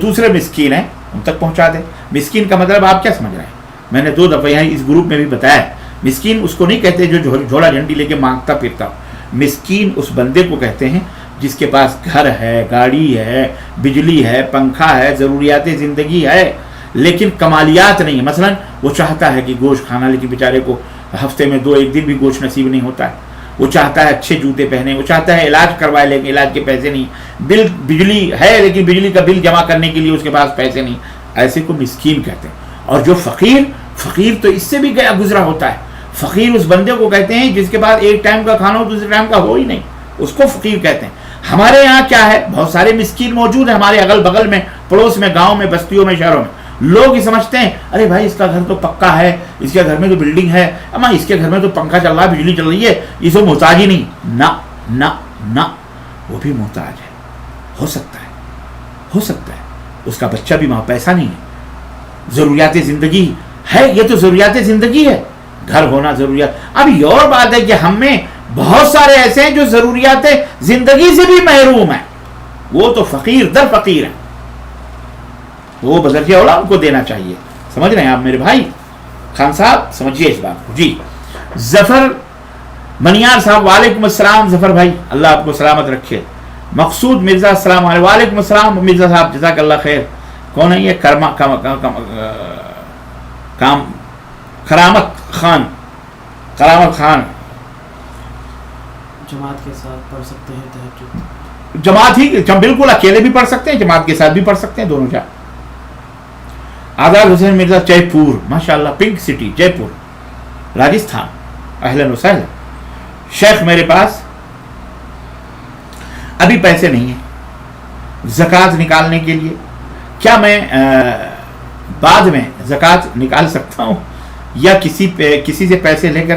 دوسرے مسکین ہیں ان تک پہنچا دے۔ مسکین کا مطلب آپ کیا سمجھ رہے ہیں؟ میں نے 2 دفعہ یہاں اس گروپ میں بھی بتایا ہے، مسکین اس کو نہیں کہتے جو جھولا جھنڈی لے کے مانگتا پھرتا، مسکین اس بندے کو کہتے ہیں جس کے پاس گھر ہے، گاڑی ہے، بجلی ہے، پنکھا ہے، ضروریات زندگی ہے، لیکن کمالیات نہیں ہے۔ مثلا وہ چاہتا ہے کہ گوشت کھانا، لیکن بیچارے کو ہفتے میں 2 دن بھی گوشت نصیب نہیں ہوتا ہے۔ وہ چاہتا ہے اچھے جوتے پہنے، وہ چاہتا ہے علاج کروائے لیکن علاج کے پیسے نہیں، بجلی ہے لیکن بجلی کا بل جمع کرنے کے لیے اس کے پاس پیسے نہیں، ایسے کو مسکین کہتے ہیں۔ اور جو فقیر تو اس سے بھی گیا گزرا ہوتا ہے، فقیر اس بندے کو کہتے ہیں جس کے پاس ایک ٹائم کا کھانا ہو دوسرے ٹائم کا ہو ہی نہیں، اس کو فقیر کہتے ہیں۔ ہمارے یہاں کیا ہے، بہت سارے مسکین موجود ہیں ہمارے اگل بغل میں، پڑوس میں، گاؤں میں، بستیوں میں، شہروں میں۔ لوگ یہ سمجھتے ہیں ارے بھائی اس کا گھر تو پکا ہے، اس کے گھر میں تو بلڈنگ ہے، اما اس کے گھر میں تو پنکھا چل رہا ہے، بجلی چل رہی ہے، یہ تو محتاج ہی نہیں۔ نہ وہ بھی محتاج ہے، ہو سکتا ہے اس کا بچہ بھی وہاں، پیسہ نہیں ہے، ضروریات زندگی ہے، یہ تو ضروریات زندگی ہے، گھر ہونا ضروریات۔ اب یہ اور بات ہے کہ ہم میں بہت سارے ایسے ہیں جو ضروریات زندگی سے بھی محروم ہیں، وہ تو فقیر در فقیر ہیں، وہ بذریعہ اولا ان کو دینا چاہیے۔ سمجھ رہے ہیں آپ میرے بھائی؟ خان صاحب سمجھیے اس بات کو۔ جی ظفر منیار صاحب، وعلیکم السلام ظفر بھائی، اللہ آپ کو سلامت رکھے۔ مقصود مرزا، السلام علیکم۔ وعلیکم السلام مرزا صاحب، جزاک اللہ خیر۔ کون ہے یہ؟ کرامت خان۔ جماعت کے ساتھ پڑھ سکتے ہیں تہجد؟ جماعت ہی بالکل، اکیلے بھی پڑھ سکتے ہیں، جماعت کے ساتھ بھی پڑھ سکتے ہیں، دونوں جا۔ آزاد حسین مرزا جے پور، ماشاءاللہ، پنک سٹی جے پور راجستھان، اہلاً و سہلاً۔ شیخ میرے پاس ابھی پیسے نہیں ہیں زکوٰۃ نکالنے کے لیے، کیا میں بعد میں زکوٰۃ نکال سکتا ہوں یا کسی سے پیسے لے کر؟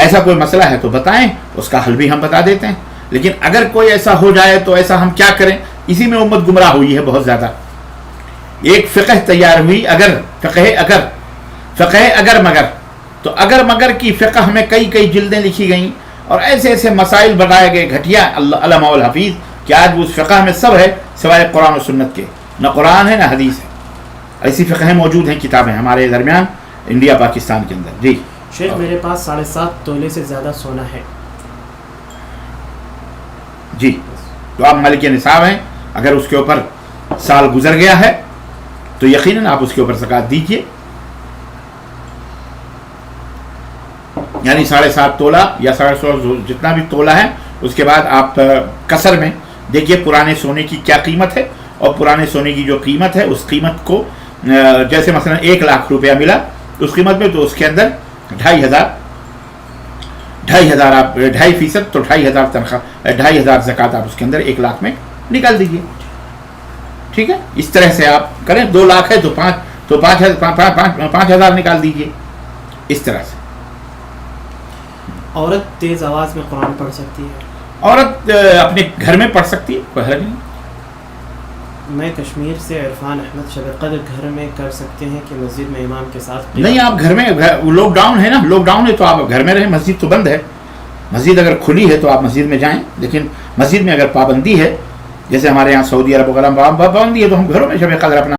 ایسا کوئی مسئلہ ہے تو بتائیں، اس کا حل بھی ہم بتا دیتے ہیں. لیکن اگر کوئی ایسا ہو جائے تو ایسا ہم کیا کریں؟ اسی میں امت گمراہ ہوئی ہے بہت زیادہ. ایک فقہ تیار ہوئی، فقہ اگر مگر، تو اگر مگر کی فقہ میں کئی جلدیں لکھی گئیں اور ایسے ایسے مسائل بتائے گئے گھٹیا علامہ الحفیظ کہ آج اس فقہ میں سب ہے سوائے قرآن و سنت کے، نہ قرآن ہے نہ حدیث ہے. ایسی فقہیں موجود ہیں، کتابیں ہمارے درمیان انڈیا پاکستان کے اندر. جی شیخ، میرے پاس 7.5 تولے سے زیادہ سونا ہے. جی، تو آپ مالک نصاب ہیں. اگر اس کے اوپر سال گزر گیا ہے تو یقیناً آپ اس کے اوپر زکوٰۃ دیجیے. یعنی 7.5 تولہ یا 16.5 جتنا بھی تولہ ہے، اس کے بعد آپ کسر میں دیکھیے پرانے سونے کی کیا قیمت ہے، اور پرانے سونے کی جو قیمت ہے اس قیمت کو جیسے مثلا 1 لاکھ روپیہ ملا اس قیمت میں، تو اس کے اندر 2,500 آپ 2.5% تو 2,500 تنخواہ 2,500 زکوٰۃ آپ اس کے اندر 1 لاکھ میں نکال دیجیے. ٹھیک ہے، اس طرح سے آپ کریں. 2 لاکھ ہے تو 5,000 نکال دیجیے. اس طرح سے عورت تیز آواز میں قرآن پڑھ سکتی ہے؟ عورت اپنے گھر میں پڑھ سکتی ہے، کوئی حرج نہیں. میں کشمیر سے عرفان احمد. شب قدر گھر میں کر سکتے ہیں کہ مسجد میں امام کے ساتھ؟ نہیں، آپ گھر میں، لاک ڈاؤن ہے نا، لاک ڈاؤن ہے تو آپ گھر میں رہیں. مسجد تو بند ہے. مسجد اگر کھلی ہے تو آپ مسجد میں جائیں، لیکن مسجد میں اگر پابندی ہے، جیسے ہمارے یہاں سعودی عرب وغیرہ پابندی ہے، تو ہم گھروں میں شب قدر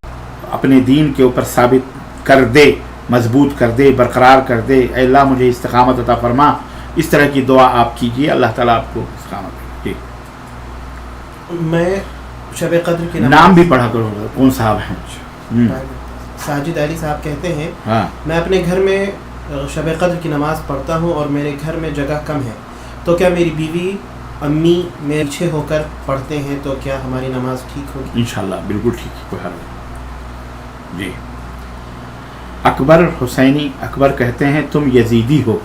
اپنے دین کے اوپر ثابت کر دے، مضبوط کر دے، برقرار کر دے. اے اللہ مجھے استقامت عطا فرما. اس طرح کی دعا آپ کیجئے، اللہ تعالیٰ آپ کو استقامت دے. میں شب قدر کی نام بھی پڑھا کرو. کون صاحب ہیں؟ ساجد علی صاحب کہتے ہیں، ہاں، میں اپنے گھر میں شب قدر کی نماز پڑھتا ہوں اور میرے گھر میں جگہ کم ہے، تو کیا میری بیوی امی میرے پیچھے ہو کر پڑھتے ہیں تو کیا ہماری نماز ٹھیک ہوگی؟ انشاءاللہ بالکل ٹھیک ہے، کوئی حل نہیں. جی، اکبر حسینی اکبر کہتے ہیں تم یزیدی ہو.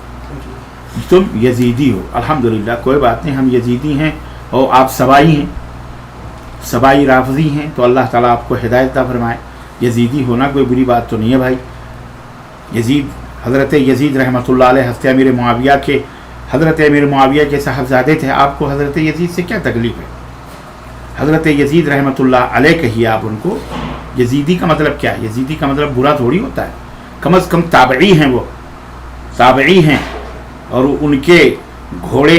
تم یزیدی ہو. الحمدللہ، کوئی بات نہیں، ہم یزیدی ہیں اور آپ سبائی ہیں، سبائی رافضی ہیں، تو اللہ تعالیٰ آپ کو ہدایت عطا فرمائے. یزیدی ہونا کوئی بری بات تو نہیں ہے بھائی. حضرت یزید رحمۃ اللہ علیہ حضرت امیر معاویہ کے صاحبزادے تھے. آپ کو حضرت یزید سے کیا تکلیف ہے؟ حضرت یزید رحمۃ اللہ علیہ کہیے آپ ان کو. یزیدی کا مطلب کیا ہے؟ یزیدی کا مطلب برا تھوڑی ہوتا ہے. کم از کم تابعی ہیں، وہ تابعی ہیں، اور ان کے گھوڑے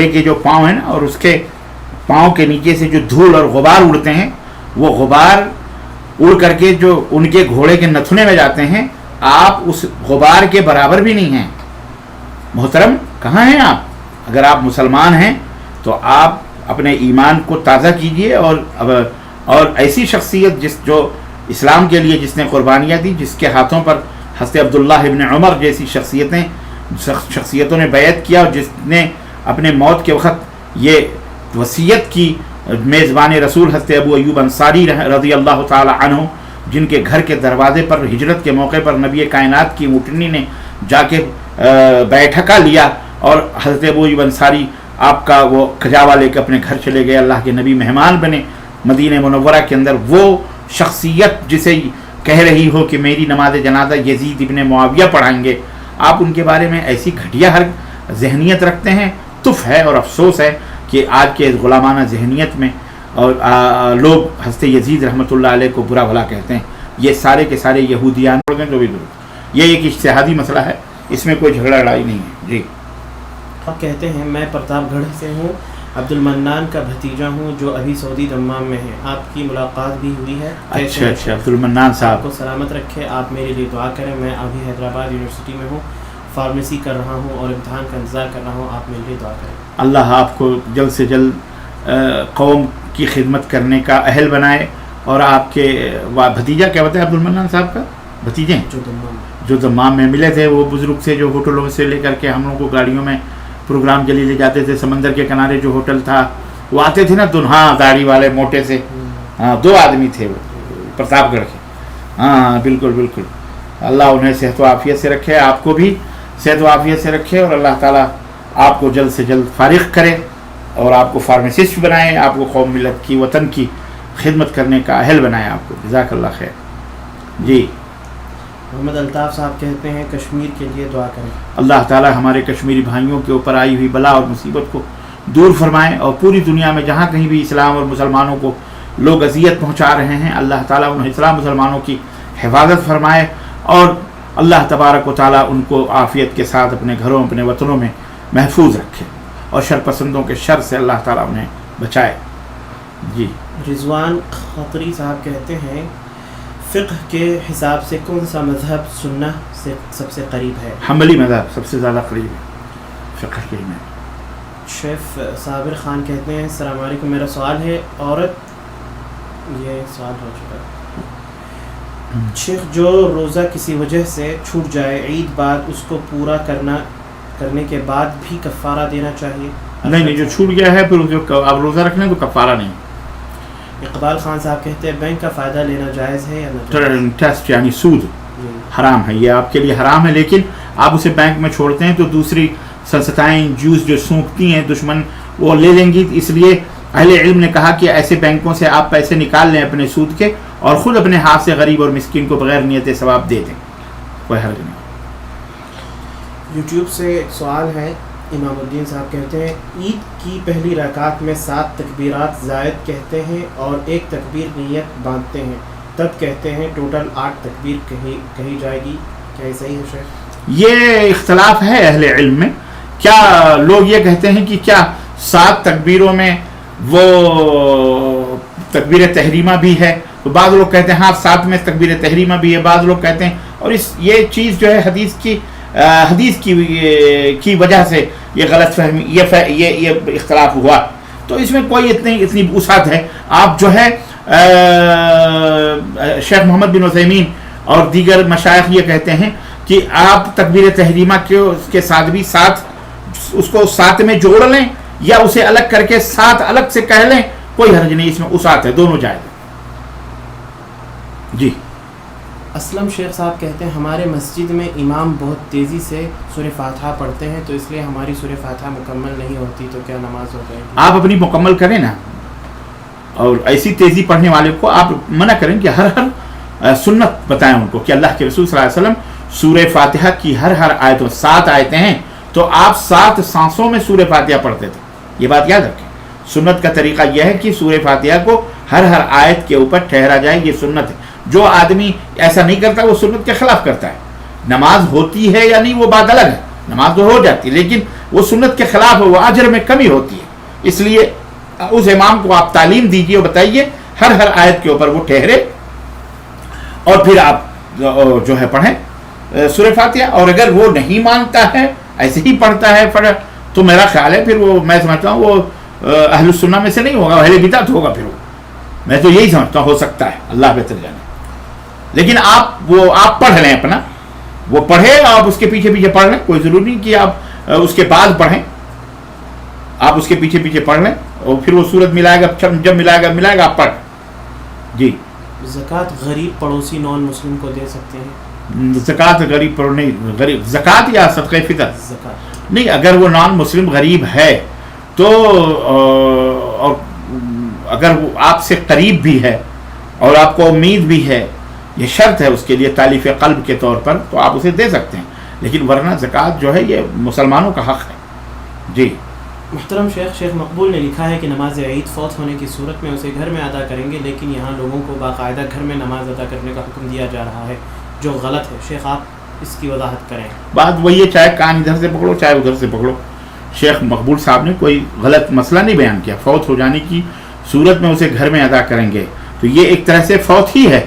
کے جو پاؤں ہیں نا، اور اس کے پاؤں کے نیچے سے جو دھول اور غبار اڑتے ہیں، وہ غبار اڑ کر کے جو ان کے گھوڑے کے نتھنے میں جاتے ہیں، آپ اس غبار کے برابر بھی نہیں ہیں. محترم، کہاں ہیں آپ؟ اگر آپ مسلمان ہیں تو آپ اپنے ایمان کو تازہ کیجئے، اور ایسی شخصیت جو اسلام کے لیے جس نے قربانیاں دی، جس کے ہاتھوں پر حضرت عبداللہ ابن عمر جیسی شخصیتوں نے بیعت کیا، اور جس نے اپنے موت کے وقت یہ وصیت کی، میزبان رسول حضرت ابو ایوب انصاری رضی اللہ تعالی عنہ، جن کے گھر کے دروازے پر ہجرت کے موقع پر نبی کائنات کی اونٹنی نے جا کے بیٹھکا لیا، اور حضرت ابو ایوب انصاری آپ کا وہ کھجاوا لے کے اپنے گھر چلے گئے، اللہ کے نبی مہمان بنے مدینہ منورہ کے اندر. وہ شخصیت جسے کہہ رہی ہو کہ میری نماز جنازہ یزید ابن معاویہ پڑھائیں گے، آپ ان کے بارے میں ایسی گھٹیا ہر ذہنیت رکھتے ہیں. تف ہے اور افسوس ہے کہ آج کے غلامانہ ذہنیت میں اور لوگ حضرت یزید رحمۃ اللہ علیہ کو برا بھلا کہتے ہیں. یہ سارے کے سارے یہودیان جو بھی درست، یہ ایک اجتہادی مسئلہ ہے، اس میں کوئی جھگڑا لڑائی نہیں ہے. جی، آپ کہتے ہیں میں پرتاپ گڑھ سے ہوں، عبد المنان کا بھتیجا ہوں جو ابھی سعودی دمام میں ہے. آپ کی ملاقات بھی ہوئی ہے. اچھا، عبد المنان صاحب آپ کو سلامت رکھے. آپ میرے لیے دعا کریں. میں ابھی حیدرآباد یونیورسٹی میں ہوں، فارمیسی کر رہا ہوں اور امتحان کا انتظار کر رہا ہوں. آپ میرے لیے دعا کریں. اللہ آپ کو جلد سے جلد قوم کی خدمت کرنے کا اہل بنائے. اور آپ کے بھتیجا کیا بتائے عبد المنان صاحب کا بھتیجے جو دمام میں ملے تھے، وہ بزرگ سے جو ہوٹلوں سے لے کر کے ہم لوگوں کو گاڑیوں میں پروگرام کے لیے لے جاتے تھے، سمندر کے کنارے جو ہوٹل تھا، وہ آتے تھے نا دنہا داڑھی والے موٹے سے. ہاں، 2 آدمی تھے وہ پرتاپ گڑھ کے. ہاں بالکل بالکل. اللہ انہیں صحت و عافیت سے رکھے، آپ کو بھی صحت و عافیت سے رکھے، اور اللہ تعالیٰ آپ کو جلد سے جلد فارغ کرے اور آپ کو فارمیسسٹ بنائے، آپ کو قوم ملت کی وطن کی خدمت کرنے کا اہل بنائے. آپ کو جزاک اللہ خیر. جی، محمد الطاف صاحب کہتے ہیں کشمیر کے لیے دعا کریں. اللہ تعالی ہمارے کشمیری بھائیوں کے اوپر آئی ہوئی بلا اور مصیبت کو دور فرمائیں، اور پوری دنیا میں جہاں کہیں بھی اسلام اور مسلمانوں کو لوگ اذیت پہنچا رہے ہیں، اللہ تعالیٰ ان اسلام مسلمانوں کی حفاظت فرمائے، اور اللہ تبارک و تعالیٰ ان کو عافیت کے ساتھ اپنے گھروں اپنے وطنوں میں محفوظ رکھے، اور شرپسندوں کے شر سے اللہ تعالیٰ انہیں بچائے. جی. رضوان خطری صاحب کہتے ہیں فقہ کے حساب سے کون سا مذہب سنہ سے سب سے قریب ہے؟ حنبلی مذہب سب سے زیادہ قریب ہے فقہ کے میں. شیف صابر خان کہتے ہیں السلام علیکم، میرا سوال ہے عورت، یہ سوال ہو چکا ہے، شیخ جو روزہ کسی وجہ سے چھوٹ جائے عید بعد اس کو پورا کرنے کے بعد بھی کفارہ دینا چاہیے؟ نہیں، جو چھوٹ گیا ہے پھر آپ روزہ رکھنا تو کفارہ نہیں. اقبال خان صاحب کہتے ہیں بینک کا فائدہ لینا جائز ہے یا ناجائز؟ انٹرسٹ یعنی سود حرام ہے، یہ آپ کے لیے حرام ہے، لیکن آپ اسے بینک میں چھوڑتے ہیں تو دوسری سنستھائیں جوس جو سونکتی ہیں دشمن وہ لے لیں گی. اس لیے اہل علم نے کہا کہ ایسے بینکوں سے آپ پیسے نکال لیں اپنے سود کے، اور خود اپنے ہاتھ سے غریب اور مسکین کو بغیر نیت ثواب دے دیں، کوئی حرج نہیں. یوٹیوب سے ایک سوال ہے، امام الدین صاحب کہتے ہیں عید کی پہلی رکعت میں 7 تکبیرات زائد کہتے ہیں اور 1 تکبیر نیت باندھتے ہیں، تب کہتے ہیں ٹوٹل 8 تکبیر کہی جائے گی، کیا یہ صحیح ہے شیخ؟ یہ اختلاف ہے اہل علم میں. کیا لوگ یہ کہتے ہیں کہ کیا 7 تکبیروں میں وہ تکبیر تحریمہ بھی ہے؟ تو بعض لوگ کہتے ہیں ہاں 7 میں تکبیر تحریمہ بھی ہے، بعض لوگ کہتے ہیں، اور یہ چیز جو ہے حدیث کی وجہ سے یہ غلط فہمی یہ اختلاف ہوا. تو اس میں کوئی اتنی وسعت ہے. آپ جو ہے شیخ محمد بن عثیمین اور دیگر مشائخ یہ کہتے ہیں کہ آپ تکبیر تحریمہ کے ساتھ بھی اس کو 7 میں جوڑ لیں یا اسے الگ کر کے 7 الگ سے کہہ لیں، کوئی حرج نہیں، اس میں وسعت ہے، دونوں جائز. جی. اسلم شیخ صاحب کہتے ہیں ہمارے مسجد میں امام بہت تیزی سے سورہ فاتحہ پڑھتے ہیں تو اس لیے ہماری سورہ فاتحہ مکمل نہیں ہوتی، تو کیا نماز ہو جائے گی؟ آپ اپنی مکمل کریں نا، اور ایسی تیزی پڑھنے والے کو آپ منع کریں کہ ہر سنت بتائیں ان کو کہ اللہ کے رسول صلی اللہ علیہ وسلم سورہ فاتحہ کی ہر آیتوں 7 آیتیں ہیں تو آپ 7 سانسوں میں سورہ فاتحہ پڑھتے تھے. یہ بات یاد رکھیں. سنت کا طریقہ یہ ہے کہ سورہ فاتحہ کو ہر آیت کے اوپر ٹھہرا جائے، یہ سنت ہے. جو آدمی ایسا نہیں کرتا وہ سنت کے خلاف کرتا ہے. نماز ہوتی ہے یا نہیں وہ بات الگ ہے، نماز تو ہو جاتی ہے لیکن وہ سنت کے خلاف ہے، وہ اجر میں کمی ہوتی ہے. اس لیے اس امام کو آپ تعلیم دیجیے اور بتائیے ہر آیت کے اوپر وہ ٹھہرے، اور پھر آپ جو ہے پڑھیں سورہ فاتحہ. اور اگر وہ نہیں مانتا ہے، ایسے ہی پڑھتا ہے تو میرا خیال ہے پھر وہ، میں سمجھتا ہوں وہ اہل السنہ میں سے نہیں ہوگا، اہل بدعت ہوگا. پھر وہ میں تو یہی سمجھتا ہوں، ہو سکتا ہے، اللہ بہتر جانے. لیکن آپ پڑھ لیں اپنا، وہ پڑھے آپ اس کے پیچھے پڑھ لیں، کوئی ضروری نہیں کہ آپ اس کے بعد پڑھیں، آپ اس کے پیچھے پڑھ لیں اور پھر وہ صورت ملائے گا، جب ملائے گا آپ پڑھ. جی. زکوٰۃ غریب پڑوسی نان مسلم کو دے سکتے ہیں؟ زکوٰۃ غریب زکوٰۃ یا صدقہ فطر؟ زکوٰۃ نہیں. اگر وہ نان مسلم غریب ہے تو اور اگر وہ آپ سے قریب بھی ہے اور آپ کو امید بھی ہے، یہ شرط ہے اس کے لیے تالیف قلب کے طور پر، تو آپ اسے دے سکتے ہیں. لیکن ورنہ زکوٰۃ جو ہے یہ مسلمانوں کا حق ہے. جی. محترم شیخ مقبول نے لکھا ہے کہ نماز عید فوت ہونے کی صورت میں اسے گھر میں ادا کریں گے، لیکن یہاں لوگوں کو باقاعدہ گھر میں نماز ادا کرنے کا حکم دیا جا رہا ہے جو غلط ہے. شیخ آپ اس کی وضاحت کریں. بات وہی ہے، چاہے کان ادھر سے پکڑو چاہے ادھر سے پکڑو. شیخ مقبول صاحب نے کوئی غلط مسئلہ نہیں بیان کیا. فوت ہو جانے کی صورت میں اسے گھر میں ادا کریں گے تو یہ ایک طرح سے فوت ہی ہے.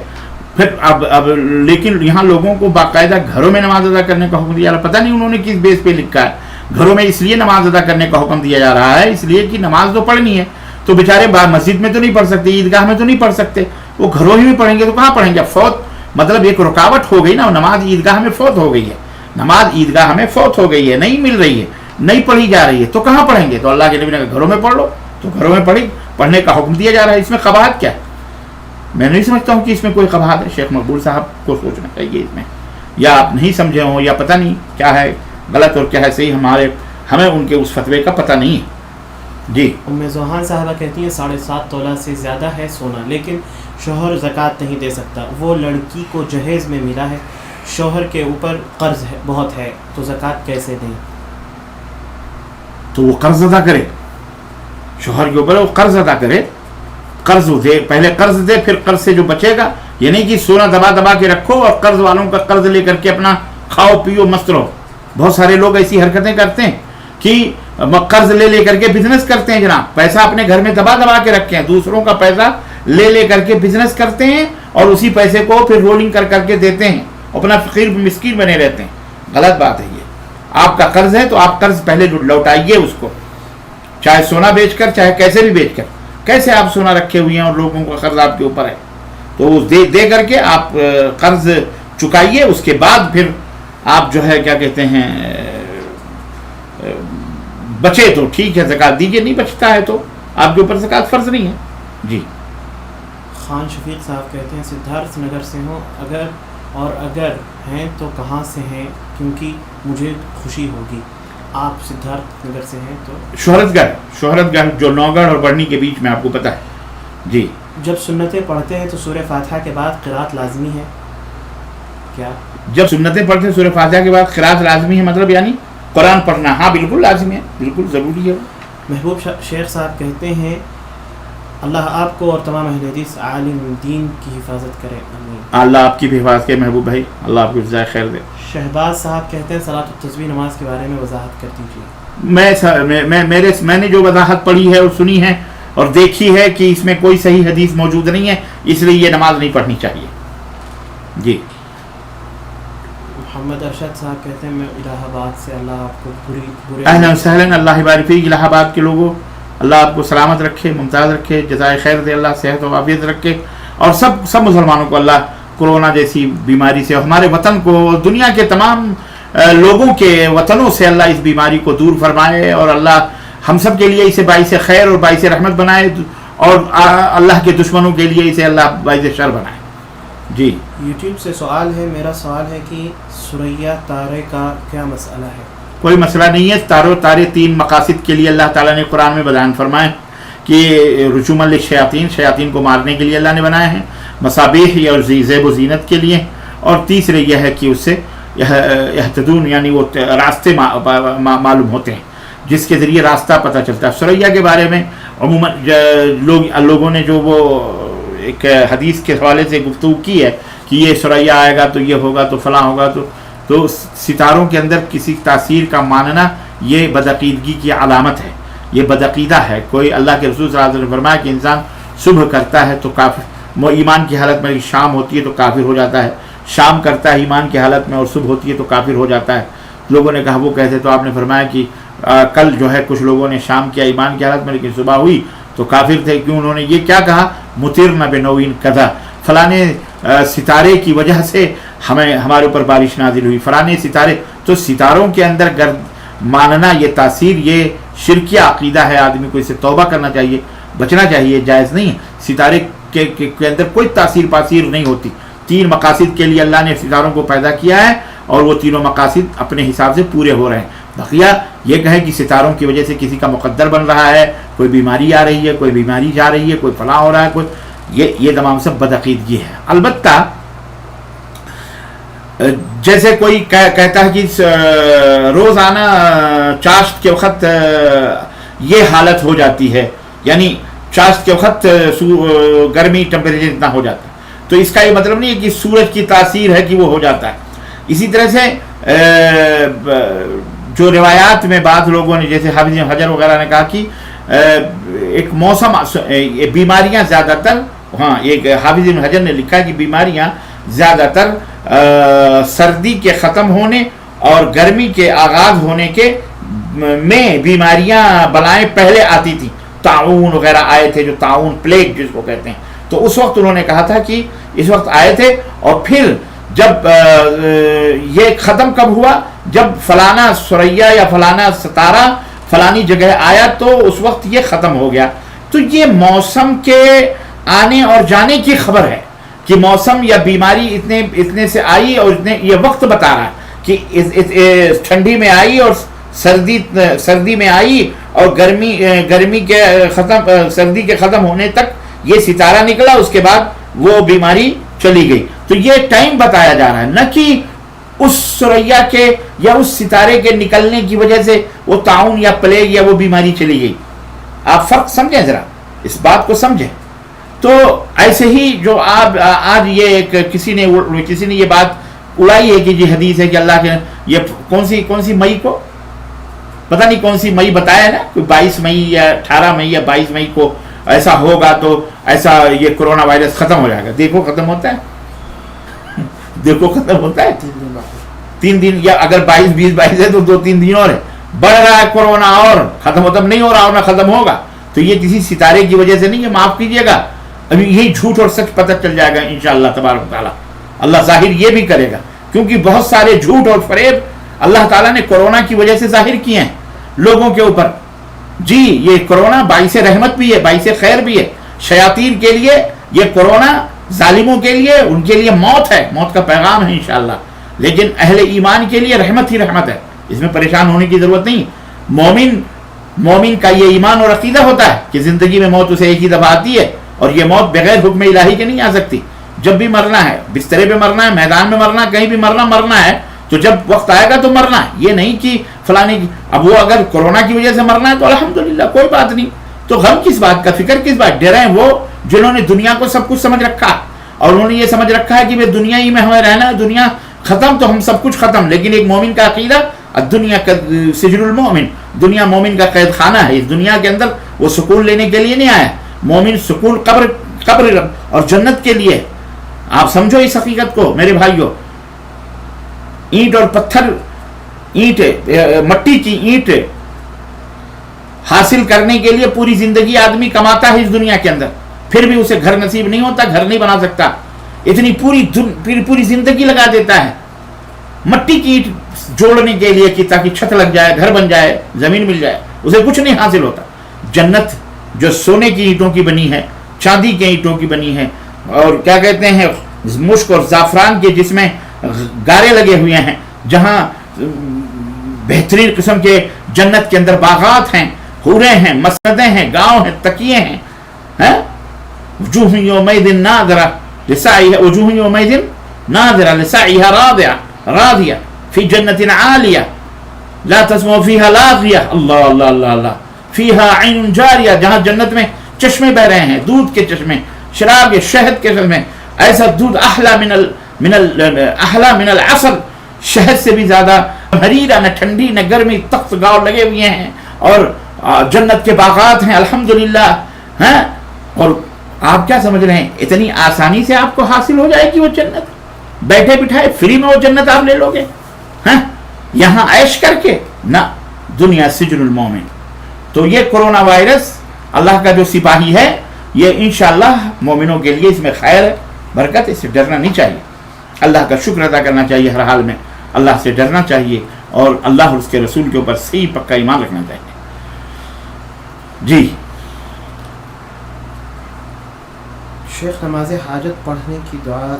پھر اب لیکن یہاں لوگوں کو باقاعدہ گھروں میں نماز ادا کرنے کا حکم دیا، پتہ نہیں انہوں نے کس بیس پہ لکھا ہے. گھروں میں اس لیے نماز ادا کرنے کا حکم دیا جا رہا ہے اس لیے کہ نماز تو پڑھنی ہے، تو بیچارے مسجد میں تو نہیں پڑھ سکتے، عیدگاہ میں تو نہیں پڑھ سکتے، وہ گھروں ہی میں پڑھیں گے تو کہاں پڑھیں گے؟ فوت مطلب ایک رکاوٹ ہو گئی نا، نماز عیدگاہ میں فوت ہو گئی ہے، نماز عیدگاہ میں فوت ہو گئی ہے، نہیں مل رہی ہے، نہیں پڑھی جا رہی ہے، تو کہاں پڑھیں گے؟ تو اللہ کے نبی نے کہا گھروں میں پڑھ لو، تو گھروں میں پڑھنے کا حکم دیا جا رہا ہے. اس میں قباحت کیا ہے؟ میں نہیں سمجھتا ہوں کہ اس میں کوئی قباحت ہے. شیخ مقبول صاحب کو سوچنا چاہیے اس میں، یا آپ نہیں سمجھے ہوں یا پتہ نہیں کیا ہے غلط اور کیا ہے صحیح، ہمیں ان کے اس فتوے کا پتہ نہیں ہے. جی. ام زوہان صاحبہ کہتی ہیں 7.5 تولہ سے زیادہ ہے سونا، لیکن شوہر زکوٰۃ نہیں دے سکتا، وہ لڑکی کو جہیز میں ملا ہے شوہر کے اوپر قرض ہے بہت ہے تو زکوٰۃ کیسے دیں؟ تو وہ قرض ادا کرے، شوہر کے اوپر وہ قرض ادا کرے، قرض دے، پہلے قرض دے، پھر قرض سے جو بچے گا، یہ نہیں کہ سونا دبا دبا کے رکھو اور قرض والوں کا قرض لے کر کے اپنا کھاؤ پیو مست رہو. بہت سارے لوگ ایسی حرکتیں کرتے ہیں کہ قرض لے کر کے بزنس کرتے ہیں جناب، پیسہ اپنے گھر میں دبا دبا کے رکھے ہیں، دوسروں کا پیسہ لے کر کے بزنس کرتے ہیں اور اسی پیسے کو پھر رولنگ کر کے دیتے ہیں، اپنا فقیر مسکین بنے رہتے ہیں. غلط بات ہے یہ. آپ کا قرض ہے تو آپ قرض پہلے لوٹائیے اس کو، چاہے سونا بیچ کر، چاہے کیسے بھی بیچ کر. کیسے آپ سونا رکھے ہوئے ہیں اور لوگوں کا قرض آپ کے اوپر ہے، تو دے کر کے آپ قرض چکائیے. اس کے بعد پھر آپ جو ہے کیا کہتے ہیں بچے تو ٹھیک ہے زکوٰۃ دیجیے، نہیں بچتا ہے تو آپ کے اوپر زکوٰۃ فرض نہیں ہے. جی. خان شفیق صاحب کہتے ہیں سدھارتھ نگر سے ہوں، اگر ہیں تو کہاں سے ہیں، کیونکہ مجھے خوشی ہوگی. آپ سدھارتھ نگر سے ہیں تو شہرت گڑھ جو نوگڑھ اور بڑھنی کے بیچ میں، آپ کو پتہ ہے. جی. جب سنتیں پڑھتے ہیں تو سورہ فاتحہ کے بعد قرات لازمی ہے کیا؟ جب سنتیں پڑھتے ہیں سورہ فاتحہ کے بعد قرات لازمی ہے، مطلب یعنی قرآن پڑھنا؟ ہاں بالکل لازمی ہے، بالکل ضروری ہے. محبوب شیخ صاحب کہتے ہیں اللہ آپ کو اور تمام اہل حدیث عالم دین کی حفاظت کرے. آمین. اللہ آپ کی بھی حفاظت کرے محبوب بھائی، اللہ آپ کو جزائے خیر دے. شہباز صاحب کہتے ہیں صلاۃ التسبیح نماز کے بارے میں وضاحت کر دیجیے. میں نے جو وضاحت پڑھی ہے اور سنی ہے اور دیکھی ہے کہ اس میں کوئی صحیح حدیث موجود نہیں ہے، اس لیے یہ نماز نہیں پڑھنی چاہیے. جی. محمد ارشد صاحب کہتے ہیں میں الہ آباد سے، اللہ آپ کو برے اہلا وسہلا، اللہ بارک فیک. الہ آباد کے لوگوں اللہ آپ کو سلامت رکھے، ممتاز رکھے، جزائے خیر دے، اللہ صحت و عافیت رکھے. اور سب مسلمانوں کو اللہ کورونا جیسی بیماری سے، اور ہمارے وطن کو، دنیا کے تمام لوگوں کے وطنوں سے اللہ اس بیماری کو دور فرمائے، اور اللہ ہم سب کے لیے اسے باعث خیر اور باعث رحمت بنائے، اور اللہ کے دشمنوں کے لیے اسے اللہ باعث شر بنائے. جی. یوٹیوب سے سوال ہے، میرا سوال ہے کہ سریا تارے کا کیا مسئلہ ہے؟ کوئی مسئلہ نہیں ہے. تارے 3 مقاصد کے لیے اللہ تعالیٰ نے قرآن میں بیان فرمائے کہ رجوما للشیاطین، شیاطین کو مارنے کے لیے اللہ نے بنائے ہیں، مصابیح یا زیب و زینت کے لیے، اور تیسرے یہ ہے کہ اس سے یہتدون یعنی وہ راستے معلوم ہوتے ہیں جس کے ذریعے راستہ پتہ چلتا ہے. سریا کے بارے میں عموماً لوگوں نے جو وہ ایک حدیث کے حوالے سے گفتگو کی ہے کہ یہ سریا آئے گا تو یہ ہوگا تو فلاں ہوگا، تو ستاروں کے اندر کسی تاثیر کا ماننا یہ بدعقیدگی کی علامت ہے، یہ بدعقیدہ ہے. کوئی اللہ کے رسول صلی اللہ علیہ وسلم نے فرمایا کہ انسان صبح کرتا ہے تو کافر، ایمان کی حالت میں شام ہوتی ہے تو کافر ہو جاتا ہے، شام کرتا ہے ایمان کی حالت میں اور صبح ہوتی ہے تو کافر ہو جاتا ہے. لوگوں نے کہا وہ کیسے؟ تو آپ نے فرمایا کہ کل جو ہے کچھ لوگوں نے شام کیا ایمان کی حالت میں لیکن صبح ہوئی تو کافر تھے. کیوں؟ انہوں نے یہ کیا کہا؟ مطرنا بنوین کذا، فلانے ستارے کی وجہ سے ہمارے اوپر بارش نازل ہوئی، فلانے ستارے. تو ستاروں کے اندر ماننا یہ تاثیر، یہ شرکیہ عقیدہ ہے. آدمی کو اس سے توبہ کرنا چاہیے، بچنا چاہیے، جائز نہیں ہے. ستارے کے اندر کوئی تاثیر پاثیر نہیں ہوتی. 3 مقاصد کے لیے اللہ نے ستاروں کو پیدا کیا ہے اور وہ تینوں مقاصد اپنے حساب سے پورے ہو رہے ہیں. بقیہ یہ کہیں کہ ستاروں کی وجہ سے کسی کا مقدر بن رہا ہے، کوئی بیماری آ رہی ہے، کوئی بیماری جا رہی ہے، کوئی فلاں ہو رہا ہے، کوئی یہ تمام سب بدعقیدگی ہے. البتہ جیسے کوئی کہتا ہے کہ روزانہ چاشت کے وقت یہ حالت ہو جاتی ہے، یعنی چاشت کے وقت گرمی ٹمپریچر اتنا ہو جاتا ہے، تو اس کا یہ مطلب نہیں ہے کہ سورج کی تاثیر ہے کہ وہ ہو جاتا ہے. اسی طرح سے جو روایات میں بعض لوگوں نے جیسے حافظ حجر وغیرہ نے کہا کہ ایک موسم بیماریاں زیادہ تر، ہاں ایک حافظ حجر نے لکھا کہ بیماریاں زیادہ تر سردی کے ختم ہونے اور گرمی کے آغاز ہونے کے میں بیماریاں بلائیں پہلے آتی تھیں. طاعون وغیرہ آئے تھے، جو طاعون پلیگ جس کو کہتے ہیں، تو اس وقت انہوں نے کہا تھا کہ اس وقت آئے تھے، اور پھر جب یہ ختم کب ہوا؟ جب فلانا سریا یا فلانا ستارہ فلانی جگہ آیا تو اس وقت یہ ختم ہو گیا. تو یہ موسم کے آنے اور جانے کی خبر ہے کہ موسم یا بیماری اتنے سے آئی، اور یہ وقت بتا رہا ہے کہ ٹھنڈی میں آئی اور سردی میں آئی، اور گرمی کے سردی کے ختم ہونے تک یہ ستارہ نکلا، اس کے بعد وہ بیماری چلی گئی. تو یہ ٹائم بتایا جا رہا ہے، نہ کہ اس سریا کے یا اس ستارے کے نکلنے کی وجہ سے وہ طاعون یا پلیگ یا وہ بیماری چلی گئی. آپ فرق سمجھیں ذرا, اس بات کو سمجھیں. تو ایسے ہی جو آپ آج یہ کسی نے یہ بات اڑائی ہے کہ یہ حدیث ہے کہ اللہ کے یہ کون سی مئی کو پتہ نہیں کون سی مئی بتایا نا, کوئی 22 مئی یا 18 مئی یا 22 مئی کو ایسا ہوگا تو ایسا یہ کرونا وائرس ختم ہو جائے گا. دیکھو ختم ہوتا ہے, دیکھو ختم ہوتا ہے 3 دن, یا اگر 22 ہے تو 2-3 دن اور ہے, بڑھ رہا ہے کورونا اور ختم نہیں ہو رہا اور نہ ختم ہوگا. تو یہ کسی ستارے کی وجہ سے نہیں ہے, معاف کیجئے گا. ابھی یہی جھوٹ اور سچ پتہ چل جائے گا انشاءاللہ تبارک تعالیٰ. اللہ ظاہر یہ بھی کرے گا, کیونکہ بہت سارے جھوٹ اور فریب اللہ تعالیٰ نے کورونا کی وجہ سے ظاہر کیے ہیں لوگوں کے اوپر. جی یہ کورونا باعث رحمت بھی ہے, باعث خیر بھی ہے شیاطین کے لیے. یہ کورونا ظالموں کے لیے, ان کے لیے موت ہے, موت کا پیغام ہے انشاءاللہ. لیکن اہل ایمان کے لیے رحمت ہی رحمت ہے, اس میں پریشان ہونے کی ضرورت نہیں. مومن کا یہ ایمان اور عقیدہ ہوتا ہے کہ زندگی میں موت اسے ایک ہی دفعہ آتی ہے, اور یہ موت بغیر حکم الہی کے نہیں آ سکتی. جب بھی مرنا ہے, بسترے پہ مرنا ہے, میدان میں مرنا ہے, کہیں بھی مرنا ہے, تو جب وقت آئے گا تو مرنا ہے. یہ نہیں کہ فلانے کی, اب وہ اگر کورونا کی وجہ سے مرنا ہے تو الحمدللہ کوئی بات نہیں, تو غم کس بات کا, فکر کس بات. ڈریں وہ جنہوں نے دنیا کو سب کچھ سمجھ رکھا, اور انہوں نے یہ سمجھ رکھا ہے کہ دنیا ہی میں ہمیں رہنا ہے, دنیا ختم تو ہم سب کچھ ختم. لیکن ایک مومن کا عقیدہ, دنیا کا سجن المومن, دنیا مومن کا قید خانہ ہے. اس دنیا کے اندر وہ سکون لینے کے لیے نہیں آیا. مومن سکون قبر اور جنت کے لیے. آپ سمجھو اس حقیقت کو میرے بھائیوں. اینٹ اور پتھر, مٹی کی اینٹ حاصل کرنے کے لیے پوری زندگی آدمی کماتا ہے اس دنیا کے اندر, پھر بھی اسے گھر نصیب نہیں ہوتا, گھر نہیں بنا سکتا. اتنی پوری زندگی لگا دیتا ہے مٹی کی اینٹ جوڑنے کے لیے کہ تاکہ چھت لگ جائے, گھر بن جائے, زمین مل جائے, اسے کچھ نہیں حاصل ہوتا. جنت جو سونے کی اینٹوں کی بنی ہے, چاندی کے اینٹوں کی بنی ہے, اور کیا کہتے ہیں مشک اور زعفران کے جس میں گارے لگے ہوئے ہیں, جہاں بہترین قسم کے جنت کے اندر باغات ہیں, حوریں ہیں, مسندیں ہیں, گاؤں ہیں, تکیے ہیں. وجوہ یومئذ ناظرہ لسعیہا, وجوہ یومئذ ناظرہ لسعیہا راضیہ فی جنت عالیہ لا تسمع فیہا لاغیہ. اللہ اللہ اللہ اللہ. فیہا عین جاریہ, جہاں جنت میں چشمے بہ رہے ہیں, دودھ کے چشمے, شراب کے, شہد کے چشمے, ایسا دودھ احلا من العسل, شہد سے بھی زیادہ حریرہ, نہ ٹھنڈی نہ گرمی, تخت گاؤ لگے ہوئے ہیں, اور جنت کے باغات ہیں الحمدللہ. اور آپ کیا سمجھ رہے ہیں اتنی آسانی سے آپ کو حاصل ہو جائے گی وہ جنت, بیٹھے بٹھائے فری میں وہ جنت آپ لے لو گے یہاں عیش کر کے؟ نہ, دنیا سجن المومن. تو یہ کرونا وائرس اللہ کا جو سپاہی ہے, یہ انشاءاللہ مومنوں کے لیے اس میں خیر ہے, برکت, اس سے ڈرنا نہیں چاہیے. اللہ کا شکر ادا کرنا چاہیے, ہر حال میں اللہ سے ڈرنا چاہیے, اور اللہ اور اس کے رسول کے اوپر صحیح پکا ایمان رکھنا چاہیے. جی شیخ, نماز حاجت پڑھنے کی دعا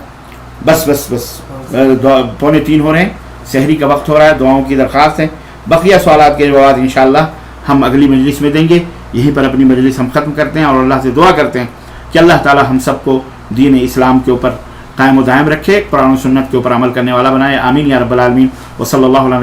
بس 2:45 ہو رہے ہیں, سحری کا وقت ہو رہا ہے, دعاؤں کی درخواست ہے. بقیہ سوالات کے جوابات انشاءاللہ ہم اگلی مجلس میں دیں گے. یہیں پر اپنی مجلس ہم ختم کرتے ہیں, اور اللہ سے دعا کرتے ہیں کہ اللہ تعالی ہم سب کو دین اسلام کے اوپر قائم و دائم رکھے, قرآن و سنت کے اوپر عمل کرنے والا بنائے. آمین یا رب العالمین. وصلی اللہ علیہ